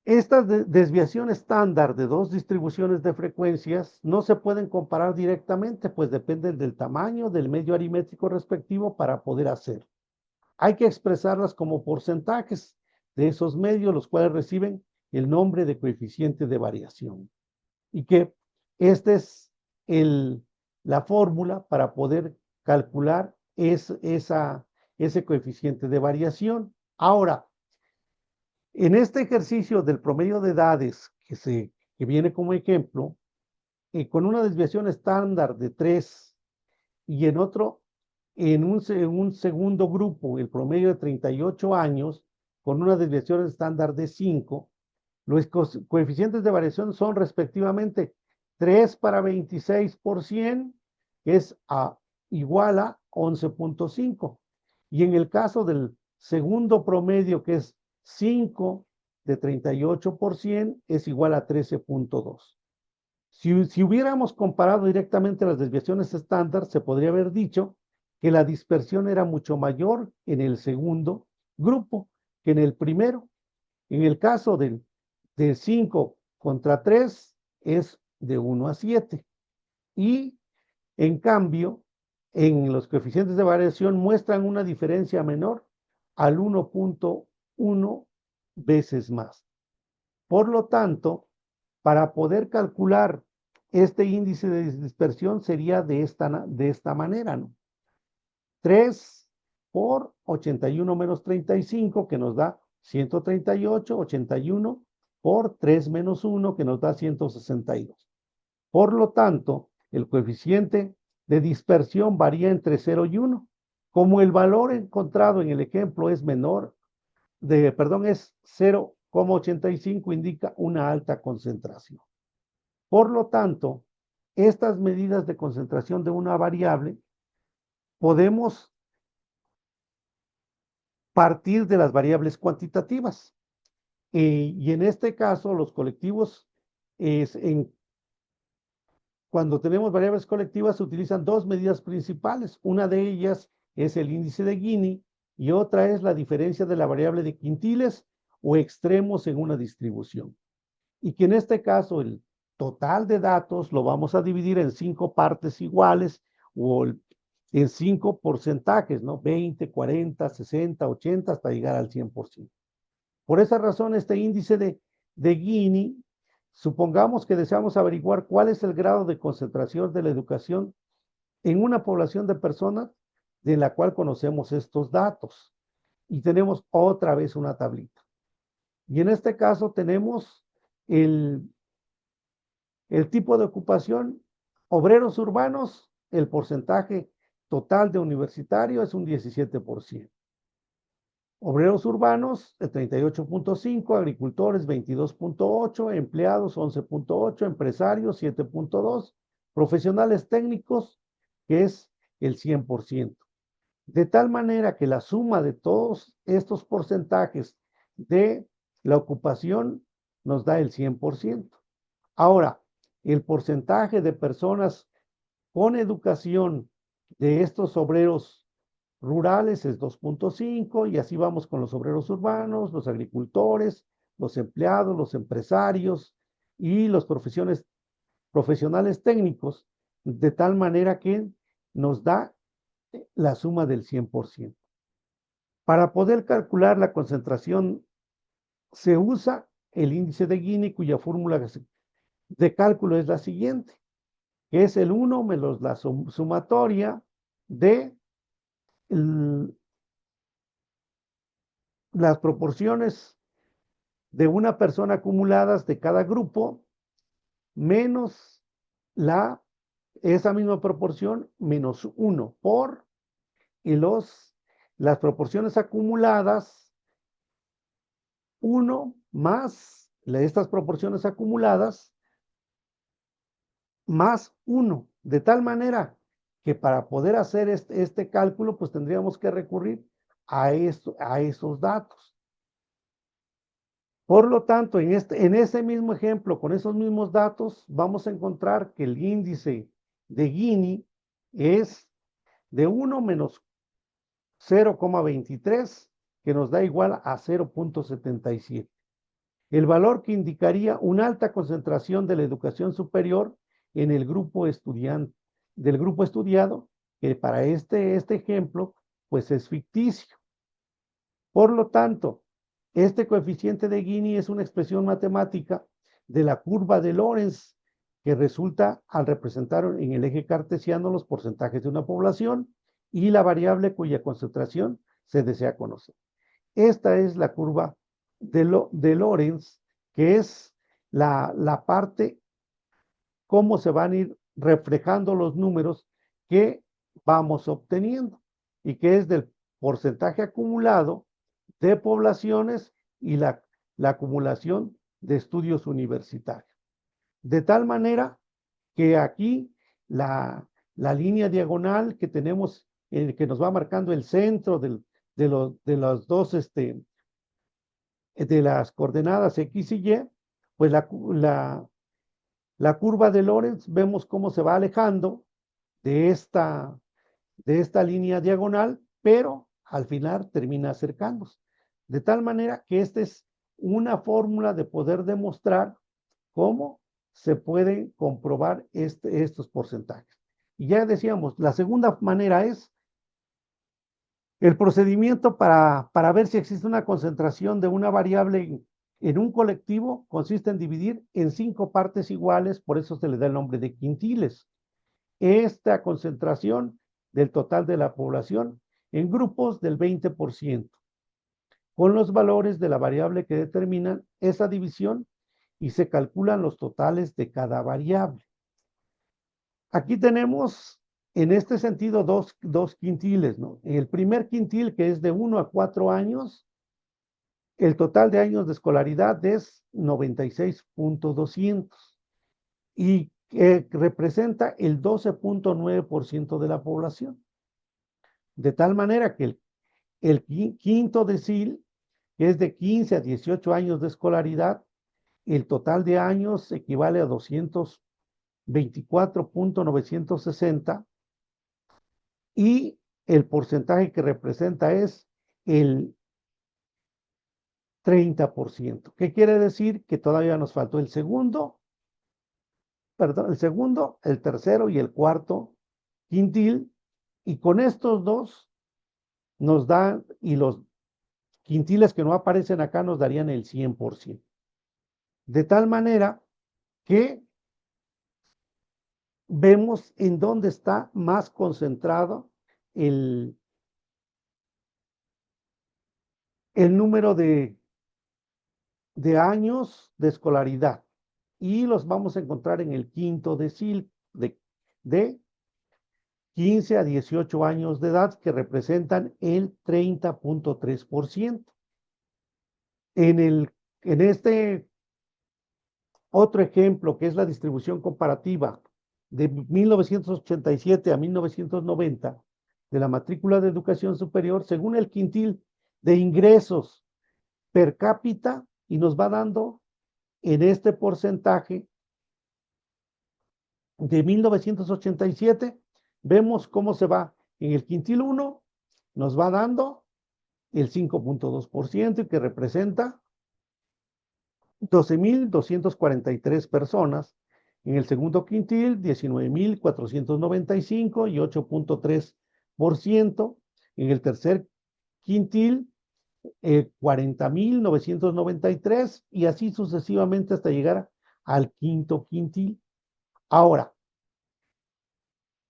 estas desviación estándar de dos distribuciones de frecuencias no se pueden comparar directamente, pues dependen del tamaño del medio aritmético respectivo para poder hacer. Hay que expresarlas como porcentajes de esos medios, los cuales reciben el nombre de coeficiente de variación. Y que esta es la fórmula para poder calcular ese coeficiente de variación. Ahora, en este ejercicio del promedio de edades que viene como ejemplo, con una desviación estándar de 3 y en un segundo grupo, el promedio de 38 años, con una desviación estándar de 5, los coeficientes de variación son respectivamente 3 para 26%, que es igual a 11.5. Y en el caso del segundo promedio, que es 5 de 38%, es igual a 13.2. Si hubiéramos comparado directamente las desviaciones estándar, se podría haber dicho que la dispersión era mucho mayor en el segundo grupo que en el primero. En el caso de 5 contra 3 es de 1 a 7. Y en cambio, en los coeficientes de variación muestran una diferencia menor al 1.1 veces más. Por lo tanto, para poder calcular este índice de dispersión sería de esta manera, ¿no? 3 por 81 menos 35, que nos da 138, 81 por 3 menos 1, que nos da 162. Por lo tanto, el coeficiente de dispersión varía entre 0 y 1. Como el valor encontrado en el ejemplo es es 0,85, indica una alta concentración. Por lo tanto, estas medidas de concentración de una variable podemos partir de las variables cuantitativas. Y en este caso, los colectivos, cuando tenemos variables colectivas, se utilizan dos medidas principales. Una de ellas es el índice de Gini y otra es la diferencia de la variable de quintiles o extremos en una distribución. Y que en este caso el total de datos lo vamos a dividir en 5 partes iguales o en 5 porcentajes, ¿no? 20, 40, 60, 80 hasta llegar al 100%. Por esa razón, este índice de Gini, supongamos que deseamos averiguar cuál es el grado de concentración de la educación en una población de personas de la cual conocemos estos datos. Y tenemos otra vez una tablita. Y en este caso tenemos el tipo de ocupación, obreros urbanos, el porcentaje total de universitario es un 17%. Obreros urbanos, el 38.5, agricultores 22.8, empleados 11.8, empresarios 7.2, profesionales técnicos, que es el 100%. De tal manera que la suma de todos estos porcentajes de la ocupación nos da el 100%. Ahora, el porcentaje de personas con educación de estos obreros rurales es 2.5 y así vamos con los obreros urbanos, los agricultores, los empleados, los empresarios y los profesionales técnicos, de tal manera que nos da la suma del 100%. Para poder calcular la concentración se usa el índice de Gini, cuya fórmula de cálculo es la siguiente, que es el 1 menos la sumatoria de las proporciones de una persona acumuladas de cada grupo menos esa misma proporción menos 1 por las proporciones acumuladas 1 más estas proporciones acumuladas más 1, de tal manera que para poder hacer este cálculo, pues tendríamos que recurrir a esos datos. Por lo tanto, en ese mismo ejemplo, con esos mismos datos, vamos a encontrar que el índice de Gini es de 1 menos 0,23, que nos da igual a 0.77. El valor que indicaría una alta concentración de la educación superior en el grupo estudiado, que para este ejemplo, pues es ficticio. Por lo tanto, este coeficiente de Gini es una expresión matemática de la curva de Lorentz, que resulta al representar en el eje cartesiano los porcentajes de una población y la variable cuya concentración se desea conocer. Esta es la curva de Lorentz, que es la parte cómo se van a ir reflejando los números que vamos obteniendo y que es del porcentaje acumulado de poblaciones y la acumulación de estudios universitarios. De tal manera que aquí la línea diagonal que tenemos, que nos va marcando el centro de las dos, de las coordenadas X y Y, pues la curva de Lorentz, vemos cómo se va alejando de esta línea diagonal, pero al final termina acercándose. De tal manera que esta es una fórmula de poder demostrar cómo se pueden comprobar estos porcentajes. Y ya decíamos, la segunda manera es el procedimiento para ver si existe una concentración de una variable en un colectivo consiste en dividir en 5 partes iguales, por eso se le da el nombre de quintiles. Esta concentración del total de la población en grupos del 20%, con los valores de la variable que determinan esa división y se calculan los totales de cada variable. Aquí tenemos, en este sentido, dos quintiles, ¿no? En el primer quintil, que es de 1 a 4 años, el total de años de escolaridad es 96.200 y representa el 12.9% de la población. De tal manera que el quinto decil, que es de 15 a 18 años de escolaridad, el total de años equivale a 224.960 y el porcentaje que representa es el 30%. ¿Qué quiere decir? Que todavía nos faltó el segundo, el tercero y el cuarto quintil, y con estos dos nos dan, y los quintiles que no aparecen acá nos darían el 100%. De tal manera que vemos en dónde está más concentrado el número de años de escolaridad. Y los vamos a encontrar en el quinto decil de 15 a 18 años de edad, que representan el 30.3%. En este otro ejemplo, que es la distribución comparativa de 1987 a 1990 de la matrícula de educación superior, según el quintil de ingresos per cápita, y nos va dando en este porcentaje de 1987, vemos cómo se va. En el quintil 1 nos va dando el 5.2%, que representa 12.243 personas. En el segundo quintil, 19.495 y 8.3%. En el tercer quintil, 40.993 y así sucesivamente hasta llegar al quinto quintil. Ahora,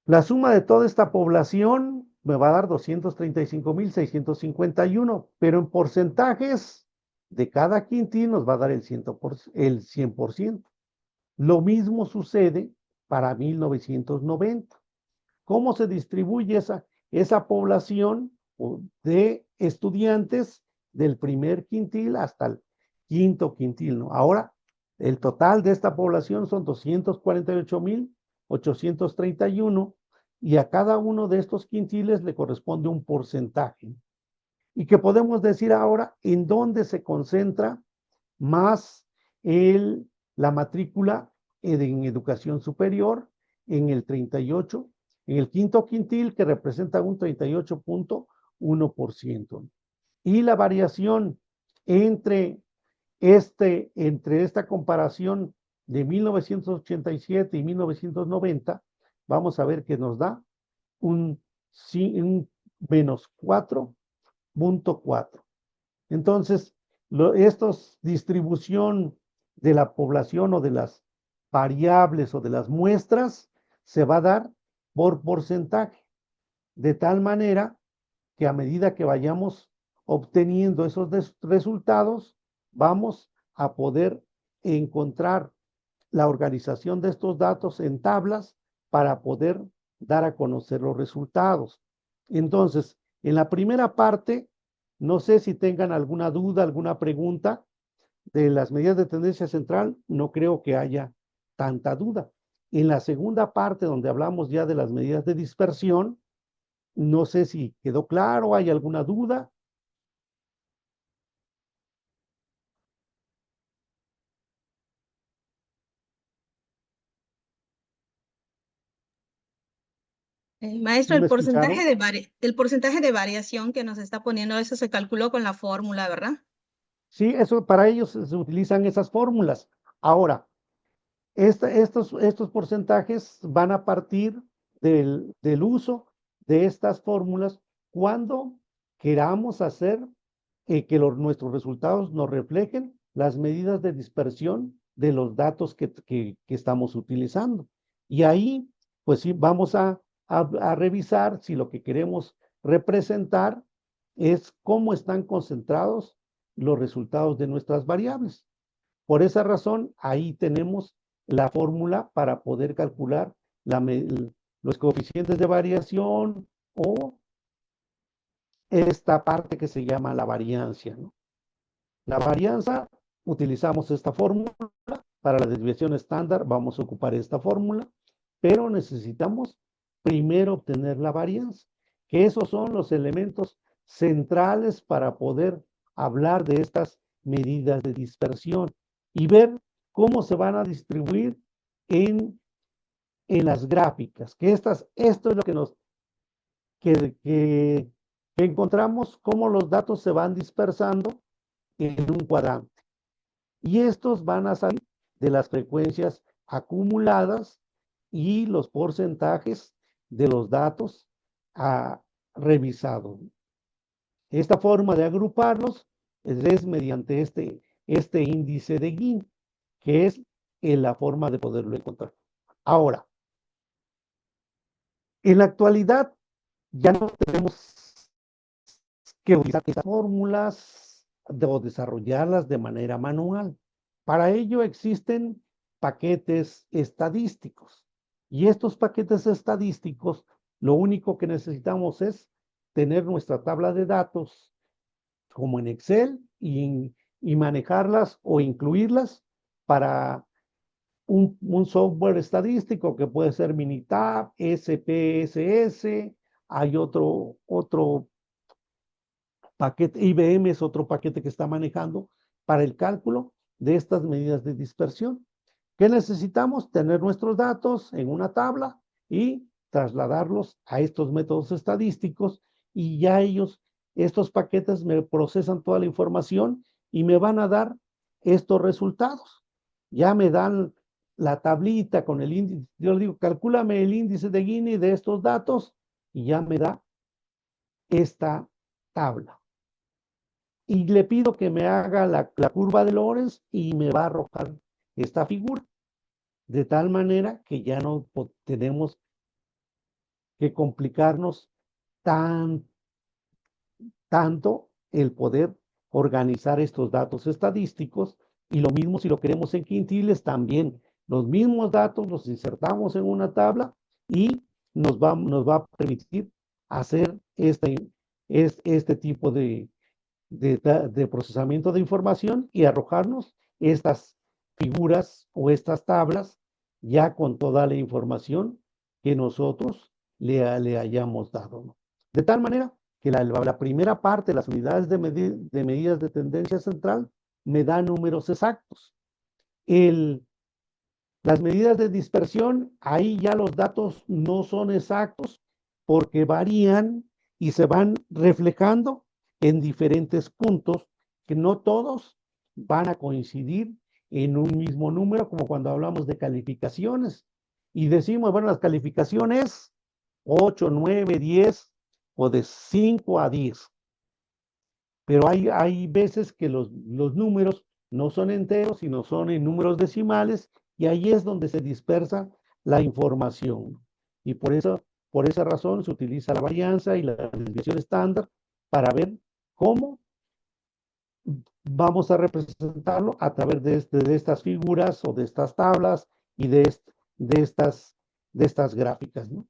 la suma de toda esta población me va a dar 235.651, pero en porcentajes de cada quintil nos va a dar el 100%. Lo mismo sucede para 1990. ¿Cómo se distribuye esa población de estudiantes del primer quintil hasta el quinto quintil, ¿no? Ahora, el total de esta población son 248.831 y a cada uno de estos quintiles le corresponde un porcentaje. Y que podemos decir ahora en dónde se concentra más la matrícula en educación superior, en el 38, en el quinto quintil, que representa un 38.1%. Y la variación entre esta comparación de 1987 y 1990, vamos a ver que nos da un menos 4.4. Entonces, estos distribución de la población o de las variables o de las muestras se va a dar por porcentaje, de tal manera que a medida que vayamos obteniendo esos resultados, vamos a poder encontrar la organización de estos datos en tablas para poder dar a conocer los resultados. Entonces, en la primera parte, no sé si tengan alguna duda, alguna pregunta de las medidas de tendencia central, no creo que haya tanta duda. En la segunda parte, donde hablamos ya de las medidas de dispersión, no sé si quedó claro, hay alguna duda. Maestro, ¿Sí me escucharon? el porcentaje de variación que nos está poniendo, eso se calculó con la fórmula, ¿verdad? Sí, eso para ellos se utilizan esas fórmulas. Ahora, estos porcentajes van a partir del uso de estas fórmulas cuando queramos hacer que nuestros resultados nos reflejen las medidas de dispersión de los datos que estamos utilizando. Y ahí, pues sí, vamos a revisar si lo que queremos representar es cómo están concentrados los resultados de nuestras variables. Por esa razón, ahí tenemos la fórmula para poder calcular los coeficientes de variación o esta parte que se llama la variancia, ¿no? La varianza, utilizamos esta fórmula. Para la desviación estándar vamos a ocupar esta fórmula, pero necesitamos primero obtener la varianza, que esos son los elementos centrales para poder hablar de estas medidas de dispersión y ver cómo se van a distribuir en las gráficas, que esto es lo que que encontramos, cómo los datos se van dispersando en un cuadrante. Y estos van a salir de las frecuencias acumuladas y los porcentajes de los datos revisados. Esta forma de agruparlos es mediante este índice de Gini, que es la forma de poderlo encontrar. Ahora, en la actualidad ya no tenemos que utilizar estas fórmulas o desarrollarlas de manera manual. Para ello existen paquetes estadísticos. Y estos paquetes estadísticos, lo único que necesitamos es tener nuestra tabla de datos como en Excel y manejarlas o incluirlas para un software estadístico que puede ser Minitab, SPSS, hay otro paquete, IBM es otro paquete que está manejando para el cálculo de estas medidas de dispersión. ¿Qué necesitamos? Tener nuestros datos en una tabla y trasladarlos a estos métodos estadísticos y ya estos paquetes me procesan toda la información y me van a dar estos resultados. Ya me dan la tablita con el índice, yo le digo, calcúlame el índice de Gini de estos datos y ya me da esta tabla. Y le pido que me haga la curva de Lorenz y me va a arrojar esta figura. De tal manera que ya no tenemos que complicarnos tanto el poder organizar estos datos estadísticos. Y lo mismo si lo queremos en quintiles, también los mismos datos los insertamos en una tabla y nos va a permitir hacer este tipo de procesamiento de información y arrojarnos estas figuras o estas tablas ya con toda la información que nosotros le hayamos dado, ¿no? De tal manera que la primera parte, las unidades de medidas de tendencia central, me da números exactos. Las medidas de dispersión, ahí ya los datos no son exactos porque varían y se van reflejando en diferentes puntos que no todos van a coincidir en un mismo número, como cuando hablamos de calificaciones. Y decimos, bueno, las calificaciones 8, 9, 10 o de 5 a 10. Pero hay veces que los números no son enteros, sino son en números decimales, y ahí es donde se dispersa la información. Y por esa razón se utiliza la varianza y la desviación estándar para ver cómo vamos a representarlo a través de estas figuras o de estas tablas y de estas gráficas, ¿no?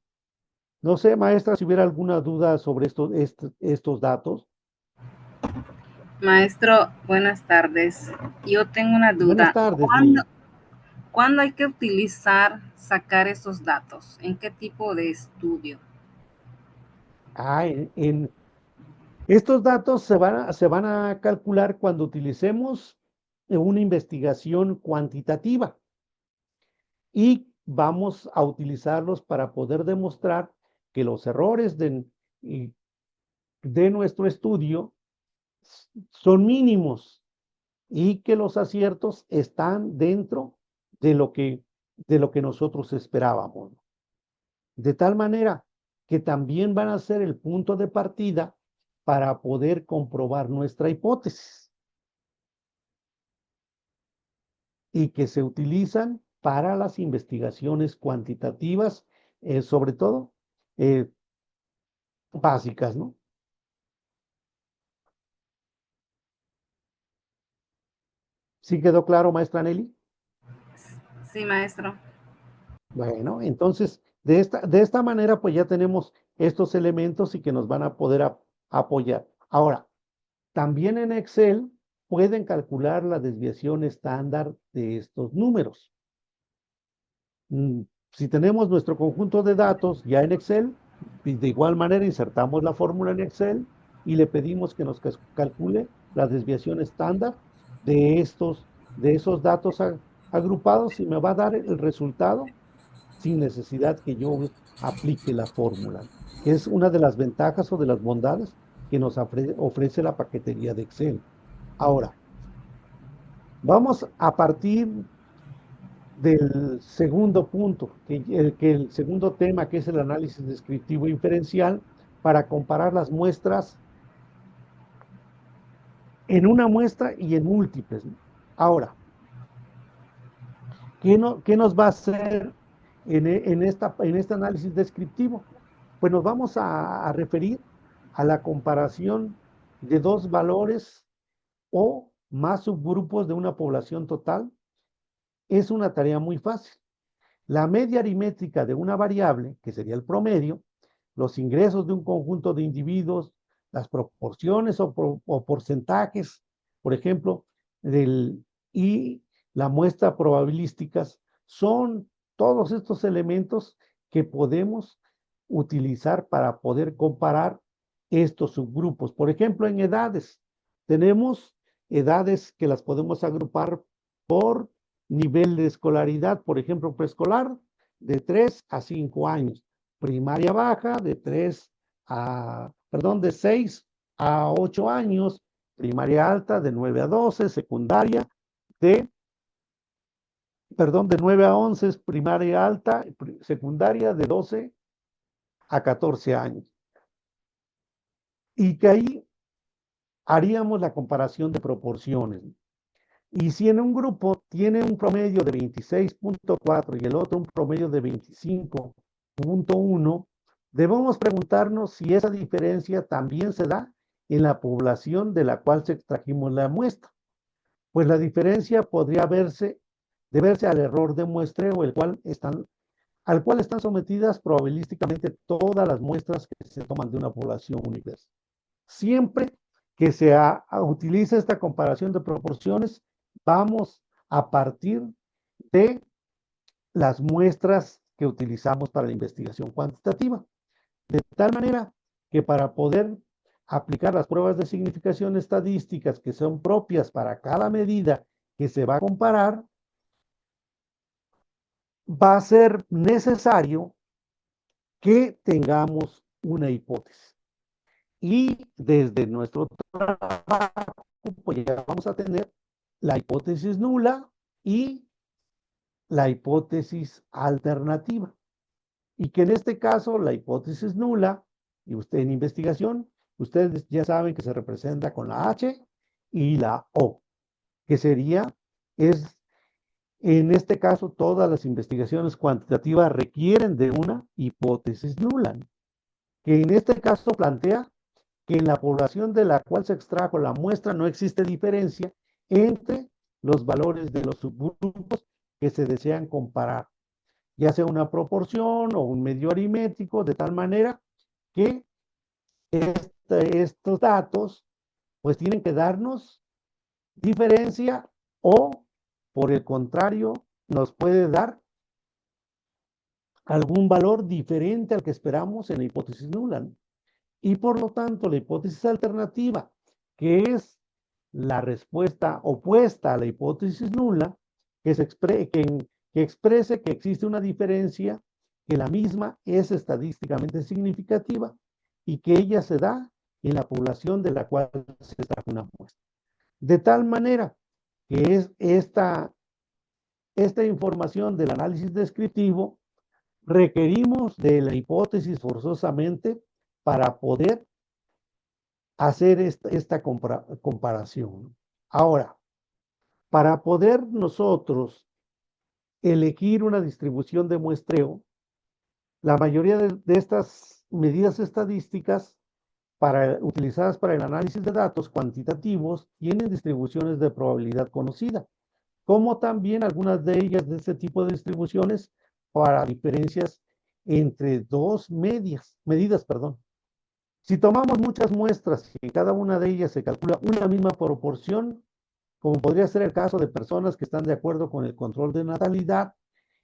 No sé, maestra, si hubiera alguna duda sobre estos datos. Maestro, buenas tardes. Yo tengo una duda. Buenas tardes, Lili. ¿Cuándo hay que sacar esos datos? ¿En qué tipo de estudio? Estos datos se van a calcular cuando utilicemos una investigación cuantitativa y vamos a utilizarlos para poder demostrar que los errores de nuestro estudio son mínimos y que los aciertos están dentro de lo que nosotros esperábamos. De tal manera que también van a ser el punto de partida para poder comprobar nuestra hipótesis y que se utilizan para las investigaciones cuantitativas, sobre todo básicas, ¿no? ¿Sí quedó claro, maestra Nelly? Sí, maestro. Bueno, entonces De esta manera, pues ya tenemos estos elementos y que nos van a poder apoyar. Ahora, también en Excel pueden calcular la desviación estándar de estos números. Si tenemos nuestro conjunto de datos ya en Excel, de igual manera insertamos la fórmula en Excel y le pedimos que nos calcule la desviación estándar de esos datos agrupados y me va a dar el resultado sin necesidad que yo aplique la fórmula, que es una de las ventajas o de las bondades que nos ofrece la paquetería de Excel. Ahora, vamos a partir del segundo punto, que el segundo tema, que es el análisis descriptivo inferencial, para comparar las muestras en una muestra y en múltiples. Ahora, ¿qué nos va a hacer en este análisis descriptivo? Pues nos vamos a referir a la comparación de dos valores o más subgrupos de una población total. Es una tarea muy fácil. La media aritmética de una variable, que sería el promedio, los ingresos de un conjunto de individuos, las proporciones o porcentajes, por ejemplo, y la muestra probabilísticas, son todos estos elementos que podemos utilizar para poder comparar estos subgrupos. Por ejemplo, en edades, tenemos edades que las podemos agrupar por nivel de escolaridad, por ejemplo, preescolar de 3 a 5 años, primaria baja de 6 a 8 años, primaria alta de 9 a 12, secundaria de 9 a 11, primaria alta, secundaria de 12 a 14 años. Y que ahí haríamos la comparación de proporciones. Y si en un grupo tiene un promedio de 26.4 y el otro un promedio de 25.1, debemos preguntarnos si esa diferencia también se da en la población de la cual se extrajimos la muestra. Pues la diferencia podría deberse al error de muestreo, al cual están sometidas probabilísticamente todas las muestras que se toman de una población universal. Siempre que se utilice esta comparación de proporciones, vamos a partir de las muestras que utilizamos para la investigación cuantitativa. De tal manera que para poder aplicar las pruebas de significación estadísticas que son propias para cada medida que se va a comparar, va a ser necesario que tengamos una hipótesis. Y desde nuestro trabajo, pues ya vamos a tener la hipótesis nula y la hipótesis alternativa. Y que en este caso, la hipótesis nula, y usted en investigación, ustedes ya saben que se representa con la H y la O, que en este caso, todas las investigaciones cuantitativas requieren de una hipótesis nula, que en este caso plantea que en la población de la cual se extrajo la muestra no existe diferencia entre los valores de los subgrupos que se desean comparar, ya sea una proporción o un medio aritmético, de tal manera que estos datos pues tienen que darnos diferencia o, por el contrario, nos puede dar algún valor diferente al que esperamos en la hipótesis nula. Y por lo tanto, la hipótesis alternativa, que es la respuesta opuesta a la hipótesis nula, que exprese que existe una diferencia, que la misma es estadísticamente significativa y que ella se da en la población de la cual se extrajo una muestra. De tal manera que es esta información del análisis descriptivo, requerimos de la hipótesis forzosamente para poder hacer esta comparación. Ahora, para poder nosotros elegir una distribución de muestreo, la mayoría de estas medidas estadísticas utilizadas para el análisis de datos cuantitativos tienen distribuciones de probabilidad conocida, como también algunas de ellas de este tipo de distribuciones para diferencias entre dos medidas, perdón. Si tomamos muchas muestras y en cada una de ellas se calcula una misma proporción, como podría ser el caso de personas que están de acuerdo con el control de natalidad,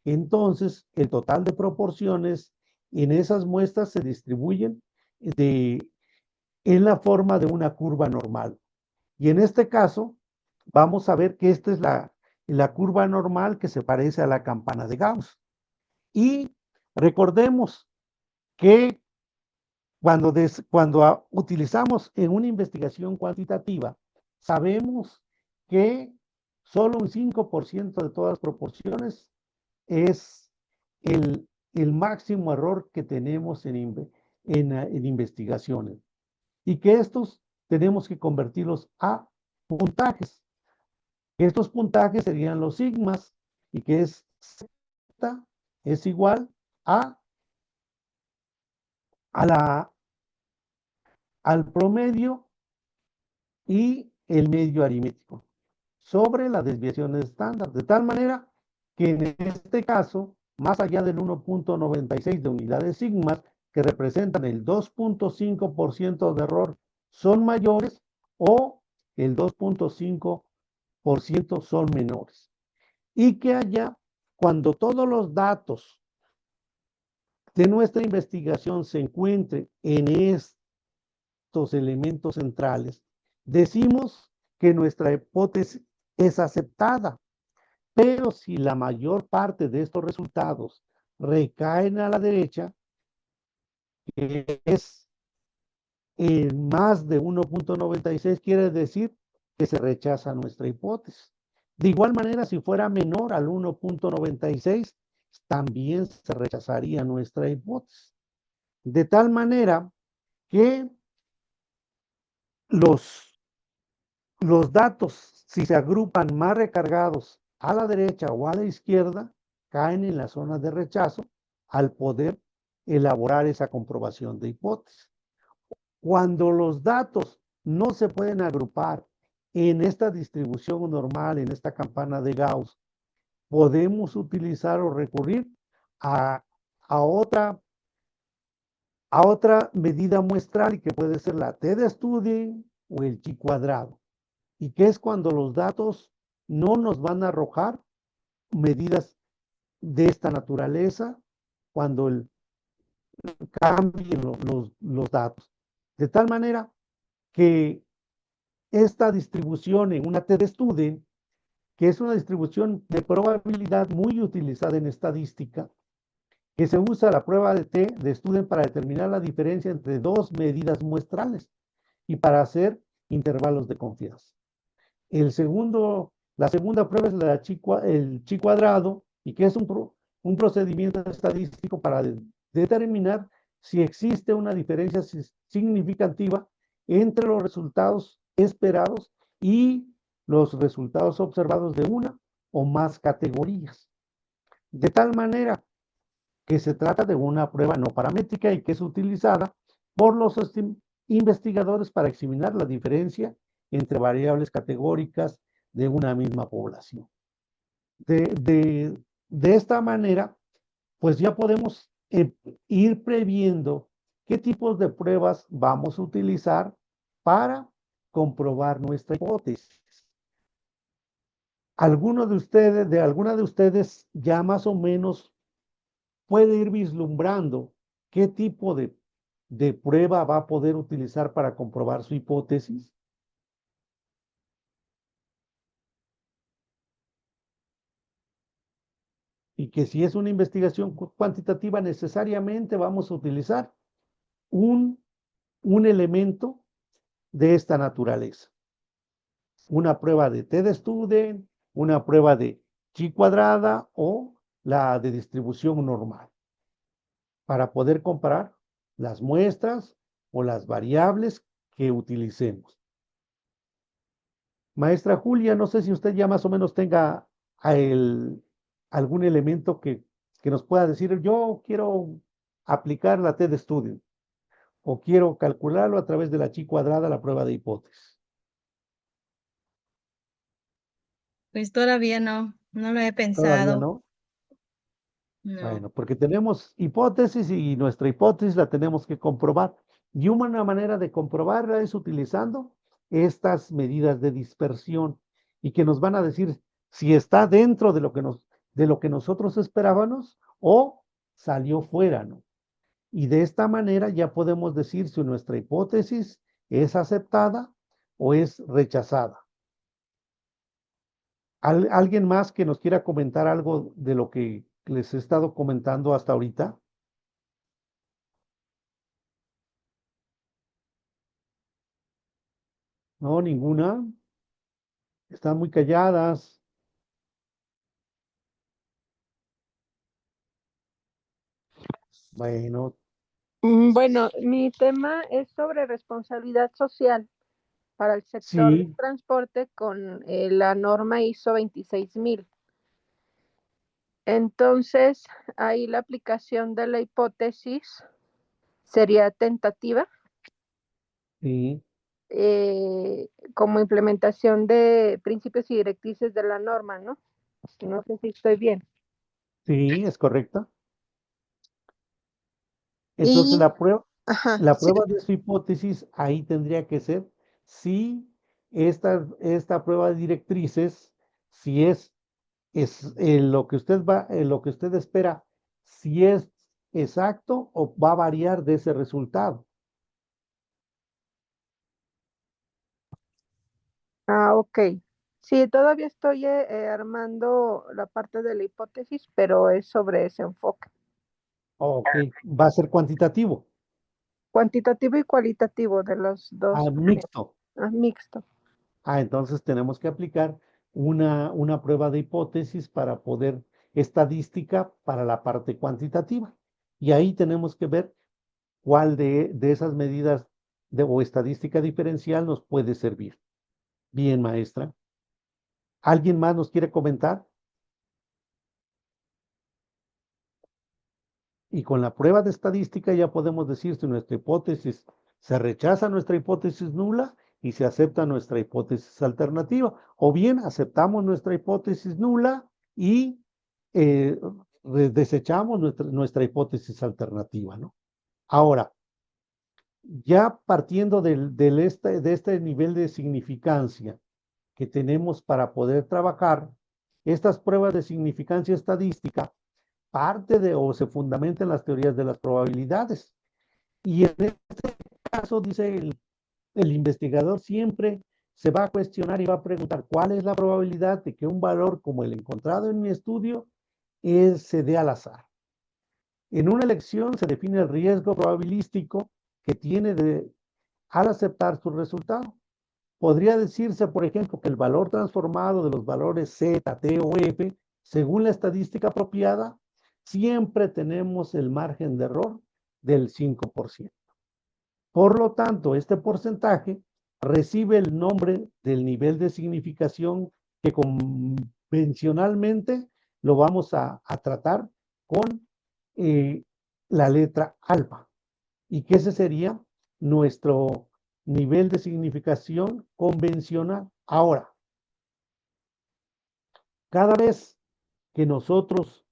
entonces el total de proporciones en esas muestras se distribuyen en la forma de una curva normal. Y en este caso, vamos a ver que esta es la curva normal que se parece a la campana de Gauss. Y recordemos que cuando utilizamos en una investigación cuantitativa, sabemos que solo un 5% de todas las proporciones es el máximo error que tenemos en investigaciones y que estos tenemos que convertirlos a puntajes. Estos puntajes serían los sigmas y que es Z es igual al promedio y el medio aritmético sobre la desviación estándar, de tal manera que en este caso, más allá del 1.96 de unidades sigmas, que representan el 2.5% de error, son mayores o el 2.5% son menores. Y que haya, cuando todos los datos de nuestra investigación se encuentren en estos elementos centrales, decimos que nuestra hipótesis es aceptada. Pero si la mayor parte de estos resultados recaen a la derecha, que es en más de 1.96, quiere decir que se rechaza nuestra hipótesis. De igual manera, si fuera menor al 1.96, también se rechazaría nuestra hipótesis. De tal manera que los datos, si se agrupan más recargados a la derecha o a la izquierda, caen en la zona de rechazo al poder elaborar esa comprobación de hipótesis. Cuando los datos no se pueden agrupar en esta distribución normal, en esta campana de Gauss, podemos utilizar o recurrir a otra medida muestral y que puede ser la T de Studien o el chi cuadrado. Y que es cuando los datos no nos van a arrojar medidas de esta naturaleza, cuando cambien los datos. De tal manera que esta distribución en una T de Studien, que es una distribución de probabilidad muy utilizada en estadística, que se usa la prueba de T de Studien para determinar la diferencia entre dos medidas muestrales y para hacer intervalos de confianza. La segunda prueba es el chi cuadrado, y que es un procedimiento estadístico para determinar si existe una diferencia significativa entre los resultados esperados y los resultados observados de una o más categorías. De tal manera que se trata de una prueba no paramétrica y que es utilizada por los investigadores para examinar la diferencia entre variables categóricas de una misma población. De esta manera, pues ya podemos ir previendo qué tipos de pruebas vamos a utilizar para comprobar nuestra hipótesis. Alguna de ustedes ya más o menos puede ir vislumbrando qué tipo de prueba va a poder utilizar para comprobar su hipótesis. Y que si es una investigación cuantitativa, necesariamente vamos a utilizar un elemento de esta naturaleza. Una prueba de T de Studien, una prueba de chi cuadrada o la de distribución normal, para poder comparar las muestras o las variables que utilicemos. Maestra Julia, no sé si usted ya más o menos tenga algún elemento que nos pueda decir, yo quiero aplicar la T de Studien o quiero calcularlo a través de la chi cuadrada, la prueba de hipótesis. Pues todavía no lo he Todavía pensado. no. No. Bueno, porque tenemos hipótesis y nuestra hipótesis la tenemos que comprobar. Y una manera de comprobarla es utilizando estas medidas de dispersión y que nos van a decir si está dentro de lo que nosotros esperábamos o salió fuera, ¿no? Y de esta manera ya podemos decir si nuestra hipótesis es aceptada o es rechazada. ¿Alguien más que nos quiera comentar algo de lo que les he estado comentando hasta ahorita? No, ninguna. Están muy calladas. Bueno, Bueno, mi tema es sobre responsabilidad social para el sector del sí, transporte con la norma ISO 26000. Entonces, ahí la aplicación de la hipótesis sería tentativa sí, como implementación de principios y directrices de la norma, ¿no? No sé si estoy bien. sí, es correcta. Entonces Y, ajá, la sí, prueba de su hipótesis ahí tendría que ser si esta prueba de directrices, si es lo que usted espera, si es exacto o va a variar de ese resultado. ok. Sí, todavía estoy armando la parte de la hipótesis, pero es sobre ese enfoque. Ok, va a ser cuantitativo, Cuantitativo y cualitativo de los dos, mixto. mixto. Entonces tenemos que aplicar una prueba de hipótesis para poder estadística para la parte cuantitativa. Y ahí tenemos que ver cuál de esas medidas o estadística diferencial nos puede servir. Bien, maestra. ¿Alguien más nos quiere comentar? Y con la prueba de estadística ya podemos decir si nuestra hipótesis se rechaza nuestra hipótesis nula y se acepta nuestra hipótesis alternativa. O bien aceptamos nuestra hipótesis nula y eh, desechamos nuestra hipótesis alternativa, ¿no? Ahora, ya partiendo de este nivel de significancia que tenemos para poder trabajar, estas pruebas de significancia estadística parte de o se fundamenta en las teorías de las probabilidades. Y en este caso, dice el investigador, siempre se va a cuestionar y va a preguntar cuál es la probabilidad de que un valor como el encontrado en mi estudio se dé al azar. En una elección se define el riesgo probabilístico que tiene al aceptar su resultado. Podría decirse, por ejemplo, que el valor transformado de los valores Z, T o F, según la estadística apropiada, siempre tenemos el margen de error del 5%. Por lo tanto, este porcentaje recibe el nombre del nivel de significación que convencionalmente lo vamos a tratar con la letra alfa y que ese sería nuestro nivel de significación convencional. Ahora, cada vez que nosotros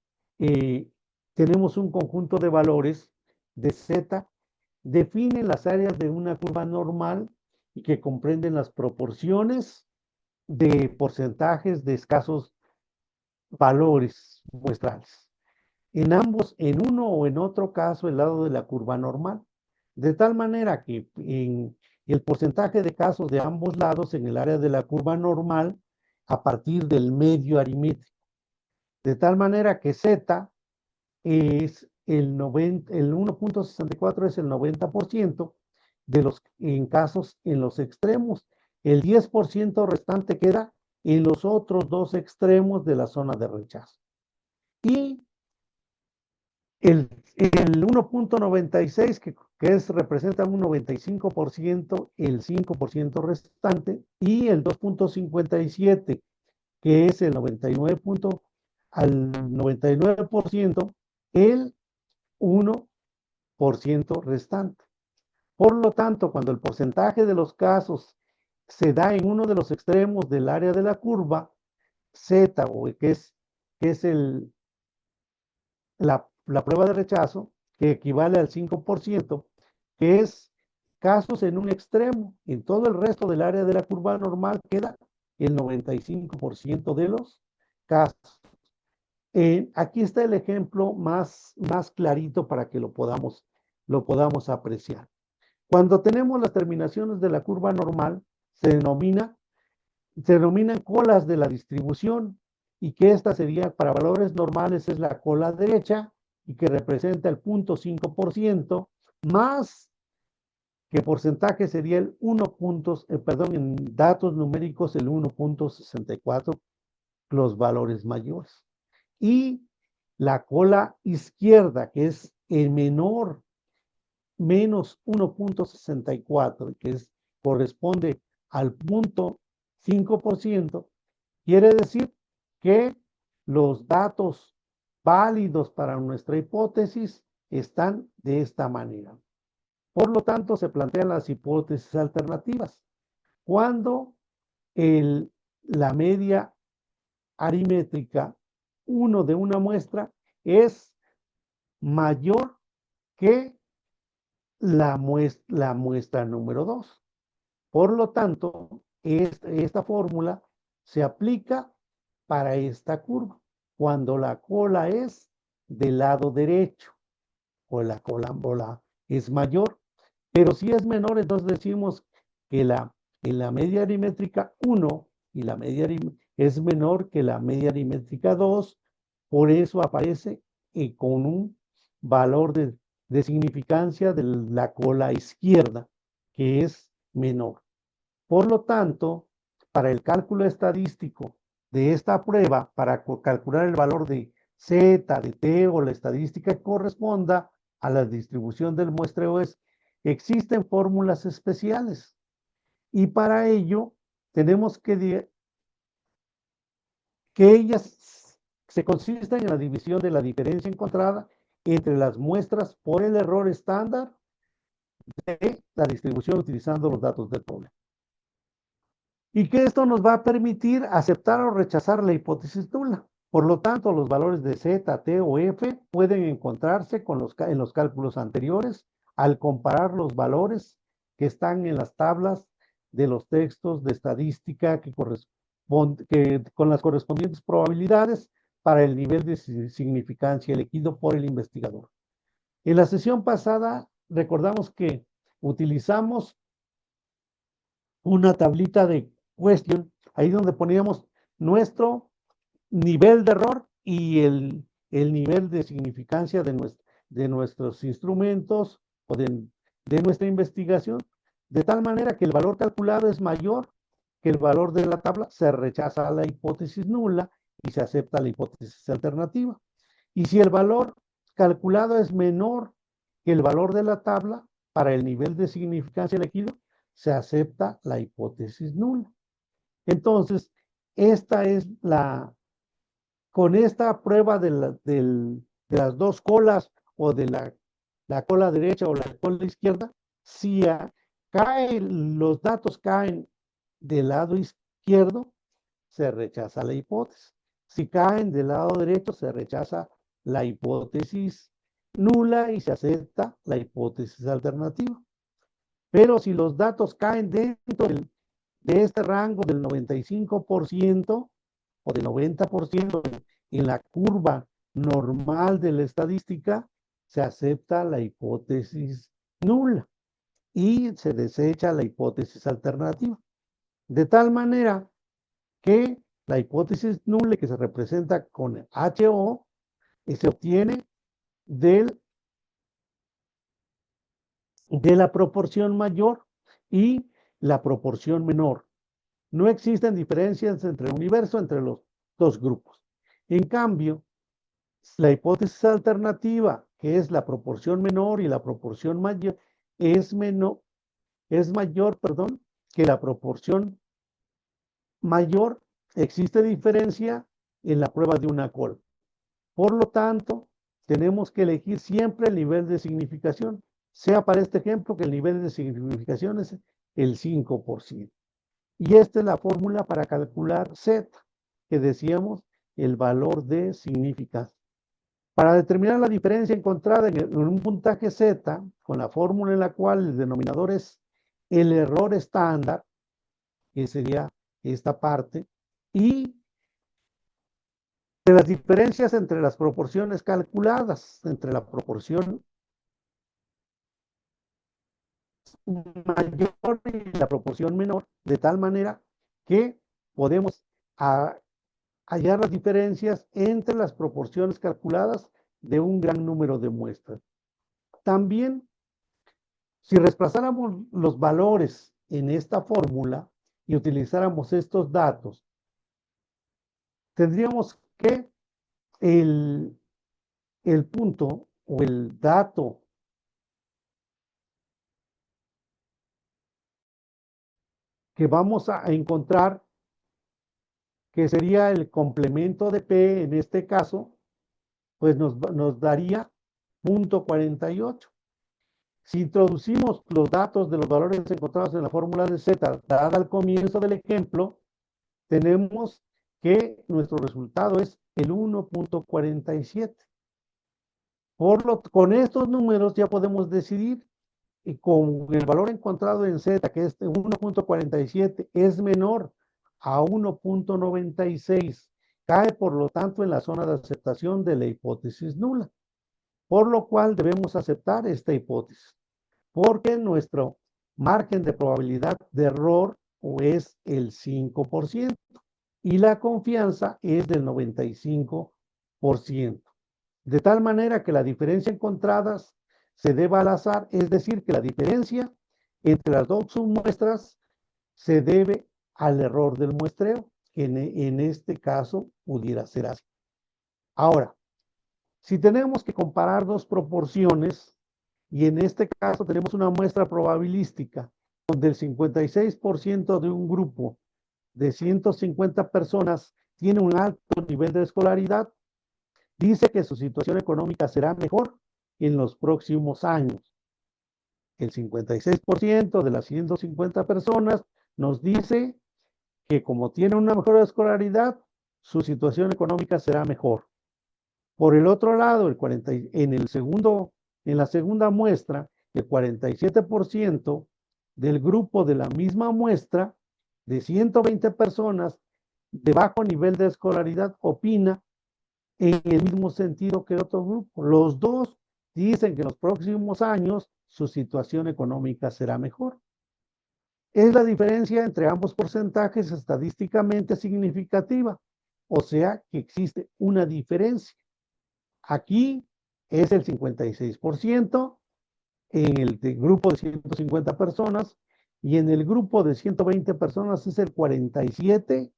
tenemos un conjunto de valores de Z, definen las áreas de una curva normal y que comprenden las proporciones de porcentajes de escasos valores muestrales. En uno o en otro caso, el lado de la curva normal. De tal manera que en el porcentaje de casos de ambos lados en el área de la curva normal a partir del medio aritmético. De tal manera que Z es el 1.64 es el 90% de los en casos en los extremos. El 10% restante queda en los otros dos extremos de la zona de rechazo. Y el 1.96, representa un 95%, el 5% restante, y el 2.57, que es el 99%, el 1% restante. Por lo tanto, cuando el porcentaje de los casos se da en uno de los extremos del área de la curva, Z, que es la prueba de rechazo, que equivale al 5%, que es casos en un extremo. En todo el resto del área de la curva normal queda el 95% de los casos. Aquí está el ejemplo más clarito para que lo podamos apreciar. Cuando tenemos las terminaciones de la curva normal, se denominan colas de la distribución, y que esta sería, para valores normales, es la cola derecha, y que representa el 0.5%, más que porcentaje sería el 1 puntos, perdón, en datos numéricos el 1.64, los valores mayores. Y la cola izquierda, que es el menor, menos 1.64, que corresponde al 0.5%, quiere decir que los datos válidos para nuestra hipótesis están de esta manera. Por lo tanto, se plantean las hipótesis alternativas. Cuando la media aritmétrica 1 de una muestra es mayor que la muestra número 2. Por lo tanto, esta fórmula se aplica para esta curva cuando la cola es del lado derecho o la cola es mayor. Pero si es menor, entonces decimos que en la media aritmétrica 1 y la media es menor que la media aritmétrica 2, por eso aparece con un valor de significancia de la cola izquierda, que es menor. Por lo tanto, para el cálculo estadístico de esta prueba, para calcular el valor de Z, de T o la estadística que corresponda a la distribución del muestreo, existen fórmulas especiales. Y para ello tenemos que ellas se consisten en la división de la diferencia encontrada entre las muestras por el error estándar de la distribución utilizando los datos del problema. Y que esto nos va a permitir aceptar o rechazar la hipótesis nula. Por lo tanto, los valores de Z, T o F pueden encontrarse en los cálculos anteriores al comparar los valores que están en las tablas de los textos de estadística con las correspondientes probabilidades para el nivel de significancia elegido por el investigador. En la sesión pasada recordamos que utilizamos una tablita de question, ahí donde poníamos nuestro nivel de error y el nivel de significancia de nuestros instrumentos o de nuestra investigación, de tal manera que el valor calculado es mayor que el valor de la tabla, se rechaza la hipótesis nula y se acepta la hipótesis alternativa. Y si el valor calculado es menor que el valor de la tabla, para el nivel de significancia elegido, se acepta la hipótesis nula. Entonces, con esta prueba de las dos colas, o de la cola derecha o la cola izquierda, si los datos caen del lado izquierdo, se rechaza la hipótesis. Si caen del lado derecho, se rechaza la hipótesis nula y se acepta la hipótesis alternativa. Pero si los datos caen dentro de este rango del 95% o del 90% en la curva normal de la estadística, se acepta la hipótesis nula y se desecha la hipótesis alternativa. De tal manera que la hipótesis nula, que se representa con HO, se obtiene de la proporción mayor y la proporción menor. No existen diferencias entre el universo, entre los dos grupos. En cambio, la hipótesis alternativa, que es la proporción menor y la proporción mayor, es mayor, que la proporción mayor. Existe diferencia en la prueba de una cola. Por lo tanto, tenemos que elegir siempre el nivel de significación, sea para este ejemplo que el nivel de significación es el 5%. Y esta es la fórmula para calcular Z, que decíamos el valor de significancia. Para determinar la diferencia encontrada en un puntaje Z, con la fórmula en la cual el denominador es el error estándar, que sería esta parte, y de las diferencias entre las proporciones calculadas, entre la proporción mayor y la proporción menor, de tal manera que podemos hallar las diferencias entre las proporciones calculadas de un gran número de muestras. También, si reemplazáramos los valores en esta fórmula y utilizáramos estos datos, tendríamos que el punto o el dato que vamos a encontrar, que sería el complemento de P en este caso, pues nos daría 0.48. Si introducimos los datos de los valores encontrados en la fórmula de Z, dada al comienzo del ejemplo, tenemos que nuestro resultado es el 1.47. Con estos números ya podemos decidir, y con el valor encontrado en Z, que es 1.47, es menor a 1.96, cae por lo tanto en la zona de aceptación de la hipótesis nula, por lo cual debemos aceptar esta hipótesis, porque nuestro margen de probabilidad de error es el 5% y la confianza es del 95%. De tal manera que la diferencia encontrada se deba al azar, es decir, que la diferencia entre las dos submuestras se debe al error del muestreo, que en este caso pudiera ser así. Ahora, si tenemos que comparar dos proporciones, y en este caso tenemos una muestra probabilística, donde el 56% de un grupo de 150 personas tiene un alto nivel de escolaridad, dice que su situación económica será mejor en los próximos años. El 56% de las 150 personas nos dice que como tiene una mejor escolaridad, su situación económica será mejor. Por el otro lado, en la segunda muestra, el 47% del grupo de la misma muestra, de 120 personas de bajo nivel de escolaridad, opina en el mismo sentido que otro grupo. Los dos dicen que en los próximos años su situación económica será mejor. Es la diferencia entre ambos porcentajes estadísticamente significativa, o sea que existe una diferencia. Aquí es el 56% en el grupo de 150 personas y en el grupo de 120 personas es el 47%.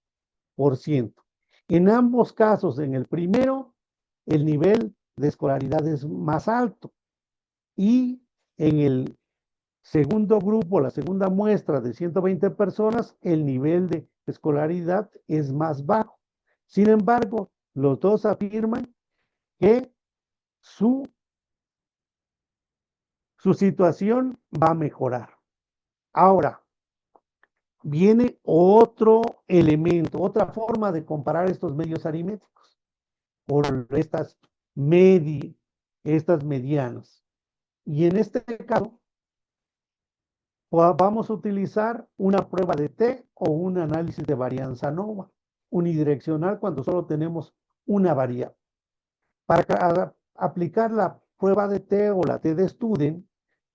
En ambos casos, en el primero, el nivel de escolaridad es más alto y en el segundo grupo, la segunda muestra de 120 personas, el nivel de escolaridad es más bajo. Sin embargo, los dos afirman que su situación va a mejorar. Ahora, viene otro elemento, otra forma de comparar estos medios aritméticos por estas medianas. Y en este caso, vamos a utilizar una prueba de T o un análisis de varianza ANOVA, unidireccional cuando solo tenemos una variable. Para aplicar la prueba de T o la T de Student,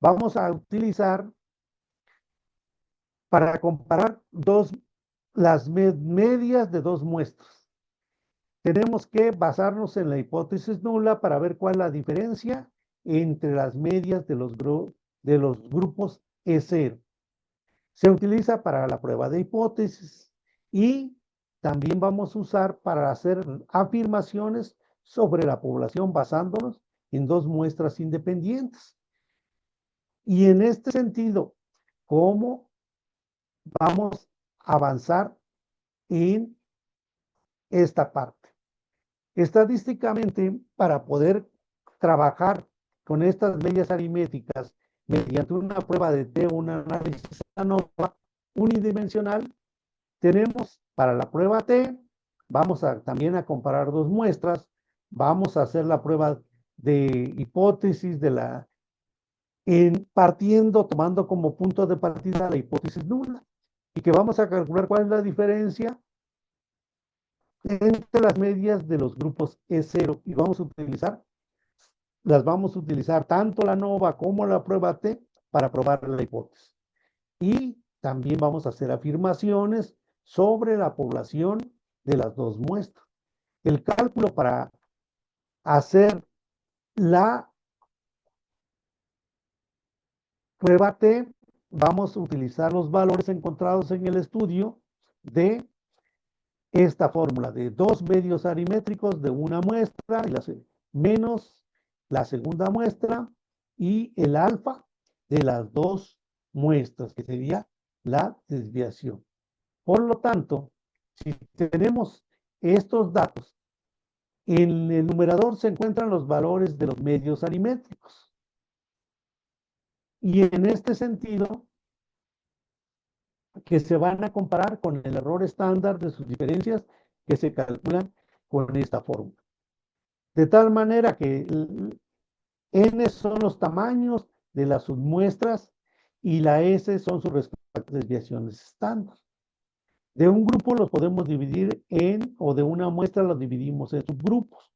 vamos a utilizar para comparar las medias de dos muestras. Tenemos que basarnos en la hipótesis nula para ver cuál es la diferencia entre las medias de los grupos E0. Se utiliza para la prueba de hipótesis y también vamos a usar para hacer afirmaciones sobre la población basándonos en dos muestras independientes. Y en este sentido, ¿cómo vamos a avanzar en esta parte? Estadísticamente, para poder trabajar con estas medias aritméticas mediante una prueba de T o un análisis ANOVA unidimensional, tenemos para la prueba T, vamos también a comparar dos muestras, vamos a hacer la prueba de hipótesis tomando como punto de partida la hipótesis nula, y que vamos a calcular cuál es la diferencia entre las medias de los grupos E0, y las vamos a utilizar tanto la ANOVA como la prueba T para probar la hipótesis. Y también vamos a hacer afirmaciones sobre la población de las dos muestras. El cálculo para hacer la prueba T, vamos a utilizar los valores encontrados en el estudio de esta fórmula de 2 medios aritmétricos de una muestra menos la segunda muestra y el alfa de las dos muestras, que sería la desviación. Por lo tanto, si tenemos estos datos, en el numerador se encuentran los valores de los medios aritmétricos. Y en este sentido, que se van a comparar con el error estándar de sus diferencias que se calculan con esta fórmula. De tal manera que N son los tamaños de las submuestras y la S son sus respectivas desviaciones estándar. De un grupo los podemos dividir o de una muestra los dividimos en subgrupos,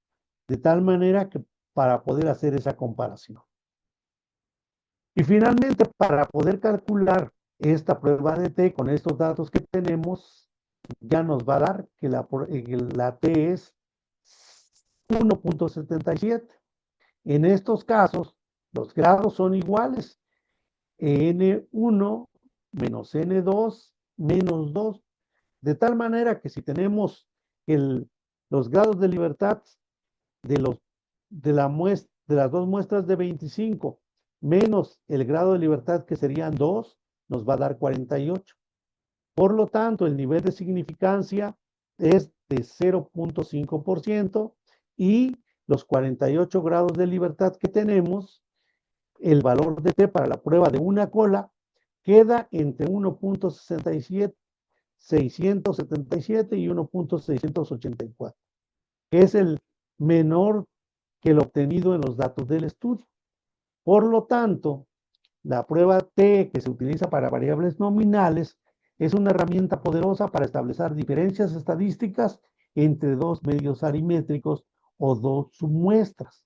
de tal manera que para poder hacer esa comparación. Y finalmente, para poder calcular esta prueba de T con estos datos que tenemos, ya nos va a dar que la T es 1.77. En estos casos, los grados son iguales. N1 menos N2 menos 2. De tal manera que si tenemos los grados de libertad de las dos muestras de 25 menos el grado de libertad, que serían 2, nos va a dar 48. Por lo tanto, el nivel de significancia es de 0.5% y los 48 grados de libertad que tenemos, el valor de T para la prueba de una cola queda entre 1.677 y 1.684, que es el menor que el obtenido en los datos del estudio. Por lo tanto, la prueba T, que se utiliza para variables nominales, es una herramienta poderosa para establecer diferencias estadísticas entre dos medios aritmétricos o dos submuestras.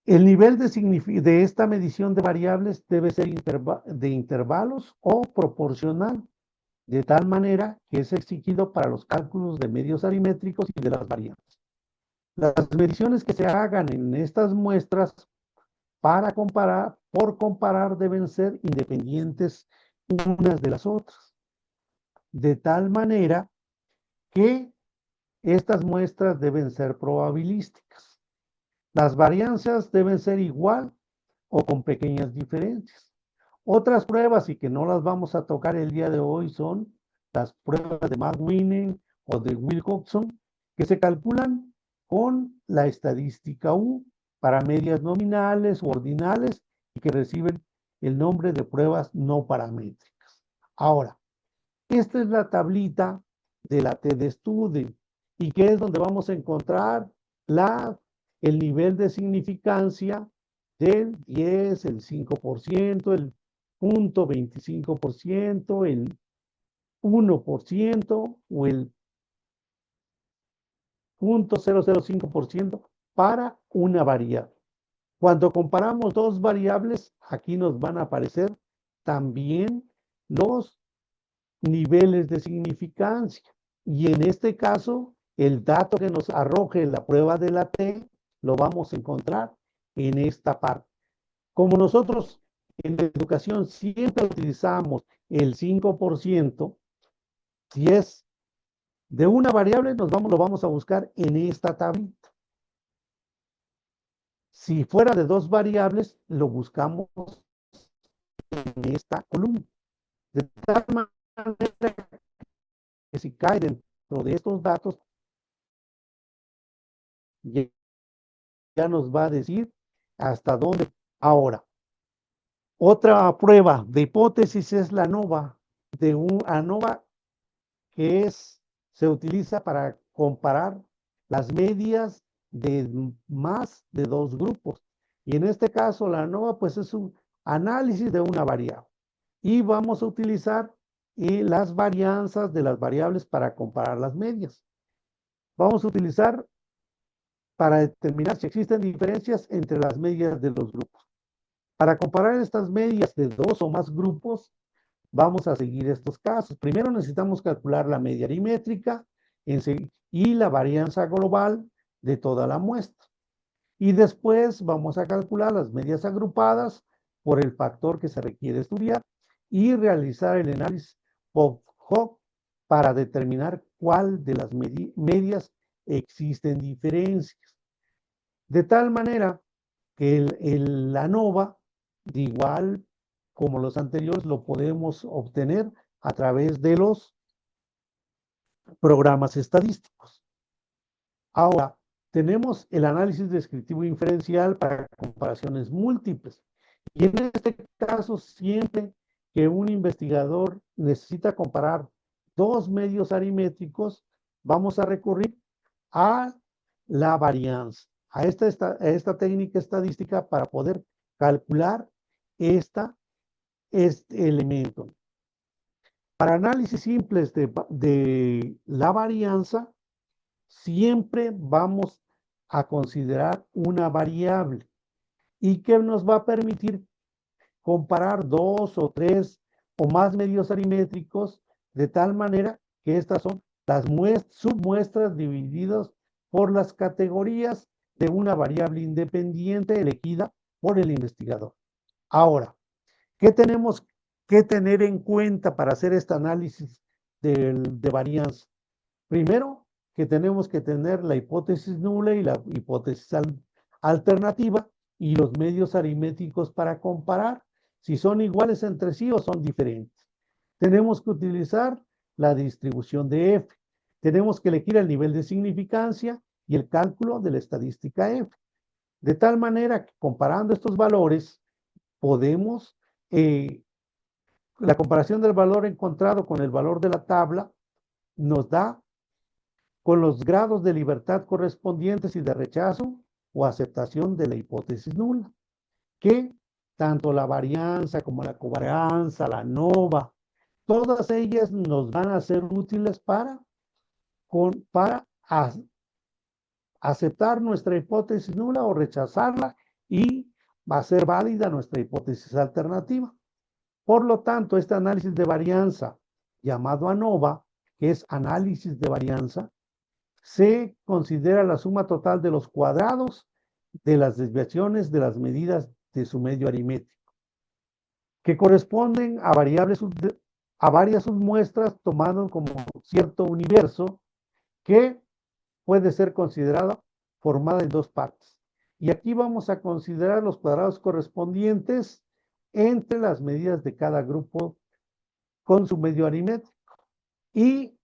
El nivel de esta medición de variables debe ser de intervalos o proporcional, de tal manera que es exigido para los cálculos de medios aritmétricos y de las variables. Las mediciones que se hagan en estas muestras por comparar deben ser independientes unas de las otras, de tal manera que estas muestras deben ser probabilísticas. Las varianzas deben ser igual o con pequeñas diferencias. Otras pruebas, y que no las vamos a tocar el día de hoy, son las pruebas de McWhiney o de Wilcoxon, que se calculan con la estadística U para medias nominales o ordinales y que reciben el nombre de pruebas no paramétricas. Ahora, esta es la tablita de la T-de-Study, y que es donde vamos a encontrar el nivel de significancia del 10, el 5%, el 0.25%, el 1% o el 0.005% para una variable. Cuando comparamos dos variables, aquí nos van a aparecer también los niveles de significancia. Y en este caso, el dato que nos arroje la prueba de la T, lo vamos a encontrar en esta parte. Como nosotros en la educación siempre utilizamos el 5%, si es de una variable, lo vamos a buscar en esta tablita. Si fuera de dos variables, lo buscamos en esta columna. De tal manera que si cae dentro de estos datos, ya nos va a decir hasta dónde. Ahora, otra prueba de hipótesis es la ANOVA, ANOVA, que se utiliza para comparar las medias de más de 2 grupos. Y en este caso, la ANOVA, pues es un análisis de una variable. Y vamos a utilizar las varianzas de las variables para comparar las medias. Vamos a utilizar para determinar si existen diferencias entre las medias de los grupos. Para comparar estas medias de 2 o más grupos, vamos a seguir estos casos. Primero necesitamos calcular la media aritmétrica y la varianza global de toda la muestra. Y después vamos a calcular las medias agrupadas por el factor que se requiere estudiar y realizar el análisis post-hoc para determinar cuál de las medias existen diferencias. De tal manera que la ANOVA, de igual como los anteriores, lo podemos obtener a través de los programas estadísticos. Ahora, tenemos el análisis descriptivo inferencial para comparaciones múltiples. Y en este caso, siempre que un investigador necesita comparar 2 medios aritméticos, vamos a recurrir a la varianza, a esta técnica estadística para poder calcular este elemento. Para análisis simples de la varianza, siempre vamos a considerar una variable y que nos va a permitir comparar 2 o 3 o más medios aritméticos de tal manera que estas son las submuestras divididas por las categorías de una variable independiente elegida por el investigador. Ahora, ¿qué tenemos que tener en cuenta para hacer este análisis de varianza? Primero, que tenemos que tener la hipótesis nula y la hipótesis alternativa y los medios aritméticos para comparar si son iguales entre sí o son diferentes. Tenemos que utilizar la distribución de F. Tenemos que elegir el nivel de significancia y el cálculo de la estadística F. De tal manera que comparando estos valores, podemos, la comparación del valor encontrado con el valor de la tabla nos da con los grados de libertad correspondientes y de rechazo o aceptación de la hipótesis nula, que tanto la varianza como la covarianza, la ANOVA, todas ellas nos van a ser útiles para aceptar nuestra hipótesis nula o rechazarla y va a ser válida nuestra hipótesis alternativa. Por lo tanto, este análisis de varianza llamado ANOVA, que es análisis de varianza, se considera la suma total de los cuadrados de las desviaciones de las medidas de su medio aritmético, que corresponden a varias submuestras tomando como cierto universo que puede ser considerada formada en 2 partes. Y aquí vamos a considerar los cuadrados correspondientes entre las medidas de cada grupo con su medio aritmético. Y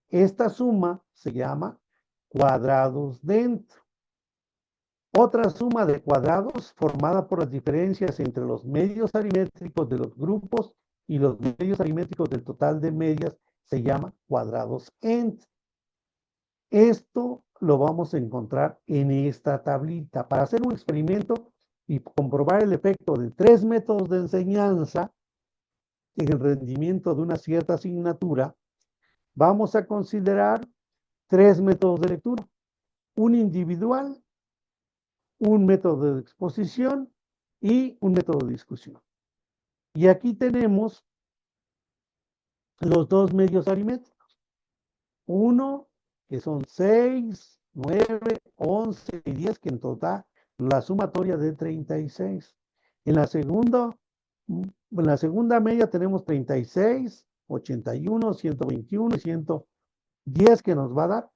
esta suma se llama cuadrados dentro. Otra suma de cuadrados formada por las diferencias entre los medios aritméticos de los grupos y los medios aritméticos del total de medias se llama cuadrados entre. Esto lo vamos a encontrar en esta tablita. Para hacer un experimento y comprobar el efecto de 3 métodos de enseñanza en el rendimiento de una cierta asignatura, vamos a considerar 3 métodos de lectura. Un individual, un método de exposición y un método de discusión. Y aquí tenemos los 2 medios aritméticos. Uno que son 6, 9, 11 y 10, que en total la sumatoria de 36. En la segunda media tenemos 36, 81, 121 y 110, que nos va a dar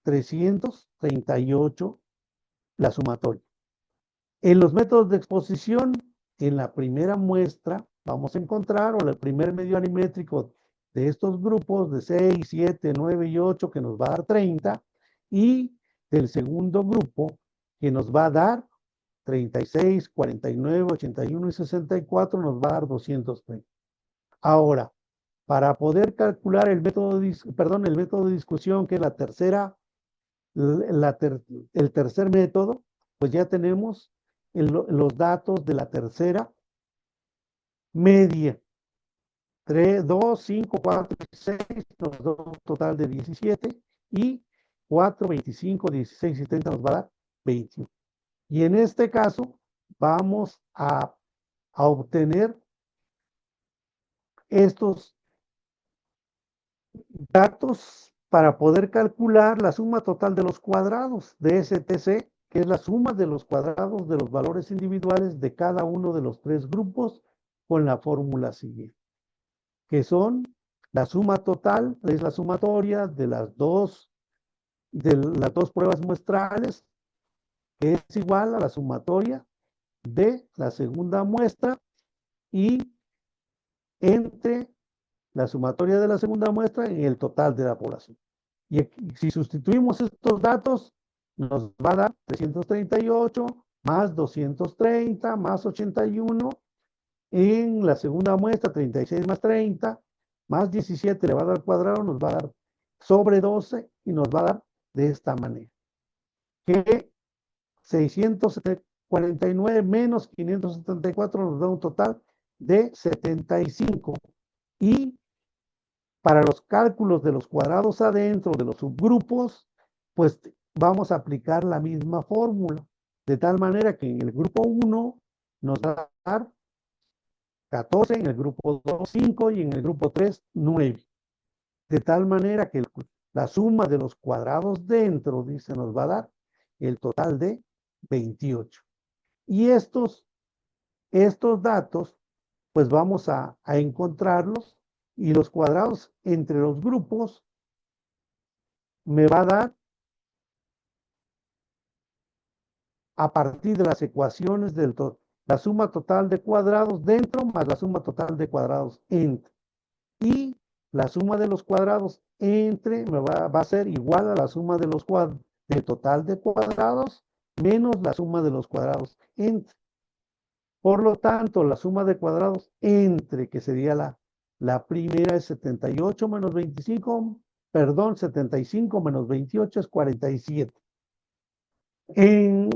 338 la sumatoria. En los métodos de exposición, en la primera muestra vamos a encontrar, o el primer medio aritmético de estos grupos de 6, 7, 9 y 8, que nos va a dar 30, y del segundo grupo, que nos va a dar 36, 49, 81 y 64, nos va a dar 230. Ahora, para poder calcular el método de discusión, que es la tercera el tercer método, pues ya tenemos los datos de la tercera media. 3, 2, 5, 4, 6, nos da un total de 17 y 4, 25, 16 y 30 nos va a dar 21. Y en este caso vamos a obtener estos datos para poder calcular la suma total de los cuadrados de STC, que es la suma de los cuadrados de los valores individuales de cada uno de los tres grupos con la fórmula siguiente, que son la suma total, es la sumatoria de las dos pruebas muestrales, que es igual a la sumatoria de la segunda muestra y entre la sumatoria de la segunda muestra y el total de la población. Y si sustituimos estos datos, nos va a dar 338 más 230 más 81. En la segunda muestra, 36 más 30 más 17 le va a dar al cuadrado, nos va a dar sobre 12 y nos va a dar de esta manera. Que 649 menos 574 nos da un total de 75. Y para los cálculos de los cuadrados adentro de los subgrupos, pues vamos a aplicar la misma fórmula, de tal manera que en el grupo 1 nos va a dar 14, en el grupo 2, 5 y en el grupo 3, 9. De tal manera que la suma de los cuadrados dentro, dice, nos va a dar el total de 28. Y estos datos, pues vamos a encontrarlos y los cuadrados entre los grupos me va a dar a partir de las ecuaciones la suma total de cuadrados dentro más la suma total de cuadrados entre. Y la suma de los cuadrados entre va a ser igual a la suma de del total de cuadrados menos la suma de los cuadrados entre. Por lo tanto, la suma de cuadrados entre, que sería la primera es 78 menos 25, perdón, 75 menos 28 es 47. En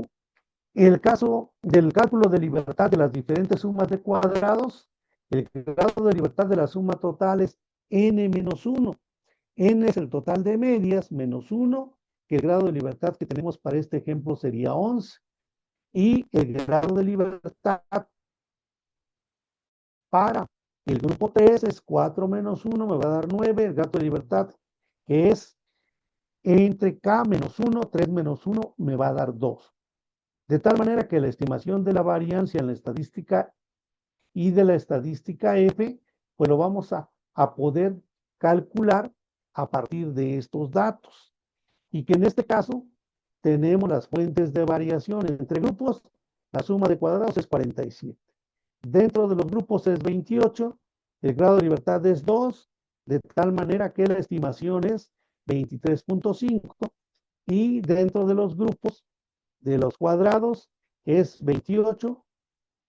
el caso del cálculo de libertad de las diferentes sumas de cuadrados, el grado de libertad de la suma total es n menos 1. N es el total de medias menos 1, que el grado de libertad que tenemos para este ejemplo sería 11. Y el grado de libertad para el grupo 3 es 4 menos 1, me va a dar 9. El grado de libertad, que es entre K menos 1, 3 menos 1, me va a dar 2. De tal manera que la estimación de la variancia en la estadística y de la estadística F, pues lo vamos a poder calcular a partir de estos datos. Y que en este caso tenemos las fuentes de variación entre grupos, la suma de cuadrados es 47. Dentro de los grupos es 28, el grado de libertad es 2, de tal manera que la estimación es 23.5 y dentro de los grupos de los cuadrados es 28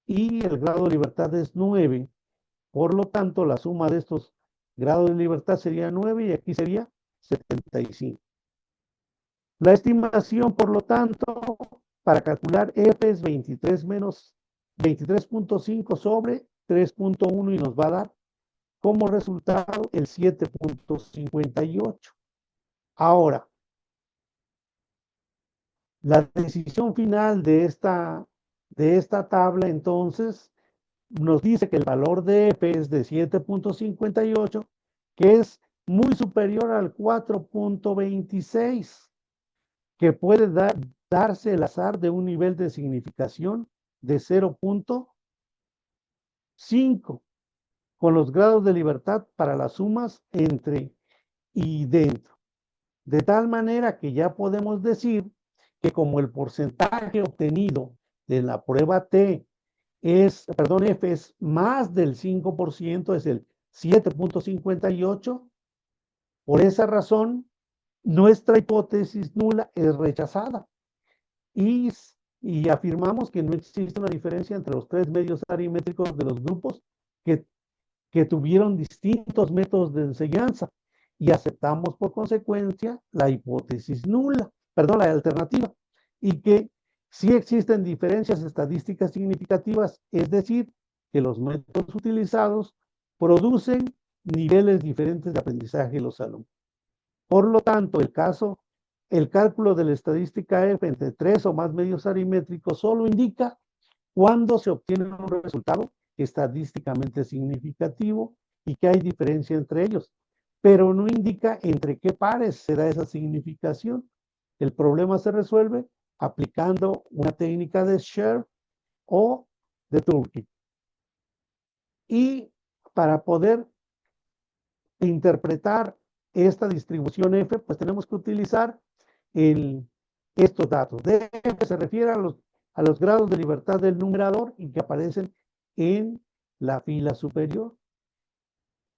y el grado de libertad es 9. Por lo tanto, la suma de estos grados de libertad sería 9 y aquí sería 75. La estimación, por lo tanto, para calcular F es 23.5 sobre 3.1 y nos va a dar como resultado el 7.58. Ahora, la decisión final de esta tabla, entonces, nos dice que el valor de F es de 7.58, que es muy superior al 4.26, que puede darse el azar de un nivel de significación de 0.5, con los grados de libertad para las sumas entre y dentro. De tal manera que ya podemos decir que como el porcentaje obtenido de la prueba F es más del 5%, es el 7.58, por esa razón, nuestra hipótesis nula es rechazada. Y afirmamos que no existe una diferencia entre los tres medios aritméticos de los grupos que tuvieron distintos métodos de enseñanza y aceptamos por consecuencia la hipótesis nula. perdón, la alternativa, y que sí existen diferencias estadísticas significativas, es decir, que los métodos utilizados producen niveles diferentes de aprendizaje de los alumnos. Por lo tanto, el cálculo de la estadística F entre 3 o más medios aritmétricos solo indica cuando se obtiene un resultado estadísticamente significativo y que hay diferencia entre ellos, pero no indica entre qué pares se da esa significación. El problema se resuelve aplicando una técnica de Scherf o de Turkey. Y para poder interpretar esta distribución F, pues tenemos que utilizar estos datos. DF se refiere a los grados de libertad del numerador y que aparecen en la fila superior.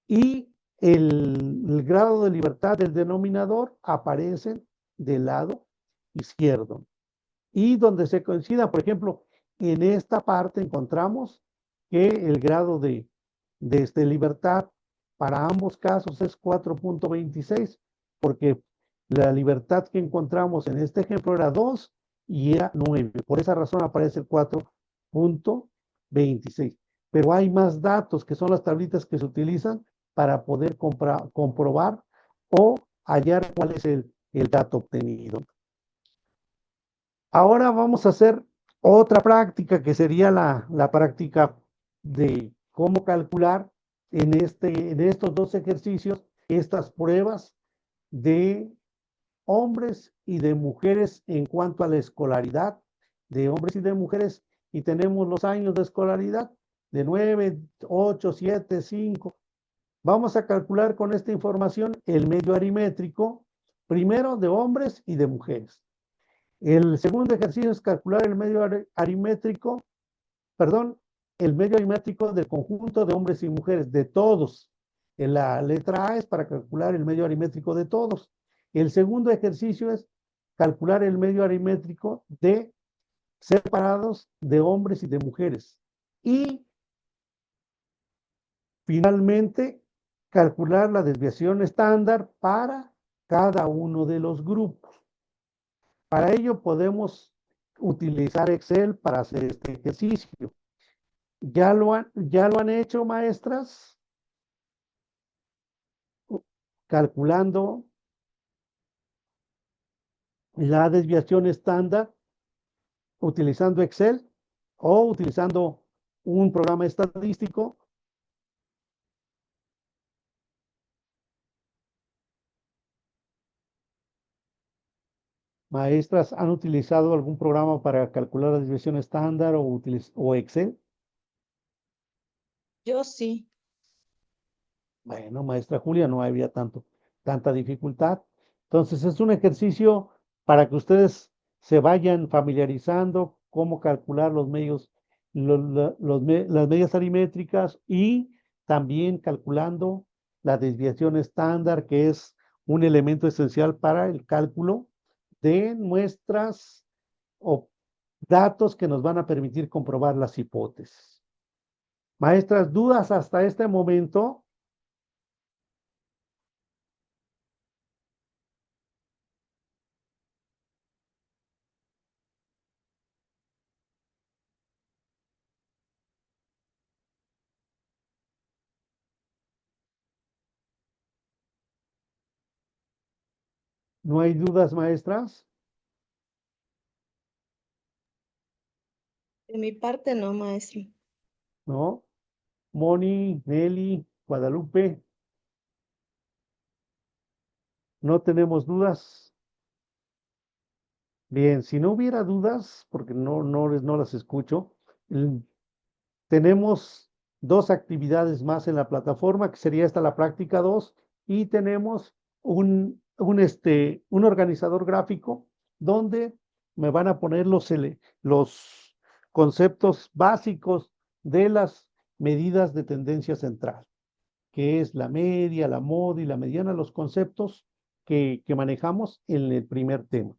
Y el grado de libertad del denominador aparecen del lado izquierdo. Y donde se coincida, por ejemplo, en esta parte encontramos que el grado de libertad para ambos casos es 4.26, porque la libertad que encontramos en este ejemplo era 2 y era 9. Por esa razón aparece el 4.26. Pero hay más datos que son las tablitas que se utilizan para poder comprobar o hallar cuál es el dato obtenido. Ahora vamos a hacer otra práctica que sería la práctica de cómo calcular en estos dos ejercicios estas pruebas de hombres y de mujeres en cuanto a la escolaridad de hombres y de mujeres, y tenemos los años de escolaridad de 9, 8, 7, 5. Vamos a calcular con esta información el medio aritmétrico, primero de hombres y de mujeres. El segundo ejercicio es calcular el medio aritmétrico, el medio aritmétrico del conjunto de hombres y mujeres, de todos. En la letra A es para calcular el medio aritmétrico de todos. El segundo ejercicio es calcular el medio aritmétrico de separados de hombres y de mujeres. Y finalmente, calcular la desviación estándar para cada uno de los grupos. Para ello podemos utilizar Excel para hacer este ejercicio. ¿Ya lo han hecho, maestras? Calculando la desviación estándar utilizando Excel o utilizando un programa estadístico. Maestras, ¿han utilizado algún programa para calcular la desviación estándar o Excel? Yo sí. Bueno, maestra Julia, no había tanta dificultad. Entonces, es un ejercicio para que ustedes se vayan familiarizando cómo calcular los medios, las medias arimétricas y también calculando la desviación estándar, que es un elemento esencial para el cálculo de nuestras datos que nos van a permitir comprobar las hipótesis. Maestras, ¿dudas hasta este momento? ¿No hay dudas, maestras? De mi parte no, maestro. ¿No? Moni, Nelly, Guadalupe, ¿no tenemos dudas? Bien, si no hubiera dudas, porque no las escucho, tenemos dos actividades más en la plataforma, que sería esta la práctica 2, y tenemos un organizador gráfico donde me van a poner los conceptos básicos de las medidas de tendencia central, que es la media, la moda y la mediana, los conceptos que manejamos en el primer tema,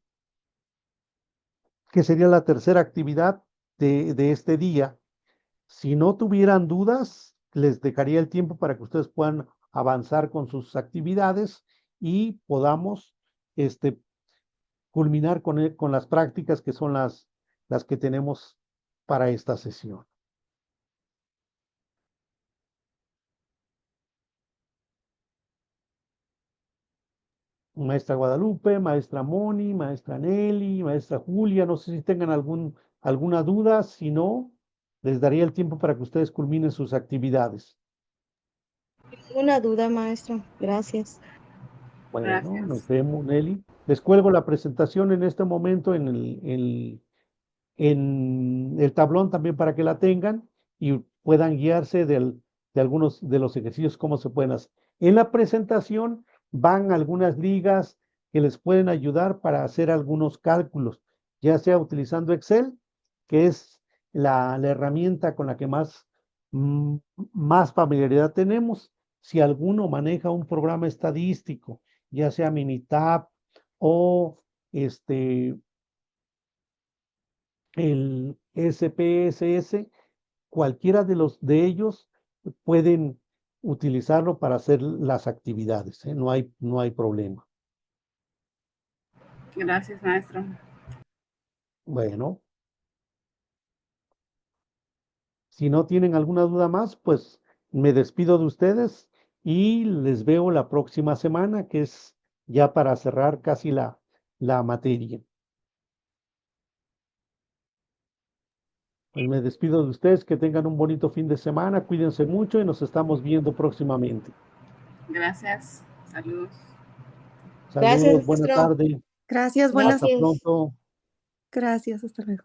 que sería la tercera actividad de este día. Si no tuvieran dudas, les dejaría el tiempo para que ustedes puedan avanzar con sus actividades y podamos culminar con las prácticas que son las que tenemos para esta sesión. Maestra Guadalupe, maestra Moni, maestra Nelly, maestra Julia, no sé si tengan alguna duda, si no, les daría el tiempo para que ustedes culminen sus actividades. Una duda, maestro. Gracias. Bueno, Gracias. nos vemos, Nelly. Les cuelgo la presentación en este momento en el tablón también para que la tengan y puedan guiarse de algunos de los ejercicios, cómo se pueden hacer. En la presentación van algunas ligas que les pueden ayudar para hacer algunos cálculos, ya sea utilizando Excel, que es la herramienta con la que más familiaridad tenemos. Si alguno maneja un programa estadístico, ya sea Minitab o el SPSS, cualquiera de ellos pueden utilizarlo para hacer las actividades, ¿eh? No hay problema. Gracias, maestro. Bueno, si no tienen alguna duda más, pues me despido de ustedes y les veo la próxima semana, que es ya para cerrar casi la materia. Pues me despido de ustedes, que tengan un bonito fin de semana, cuídense mucho y nos estamos viendo próximamente. Gracias. Saludos. Saludos, Gracias, buena maestro. tarde, Gracias, buenas. hasta pronto. Gracias, hasta luego.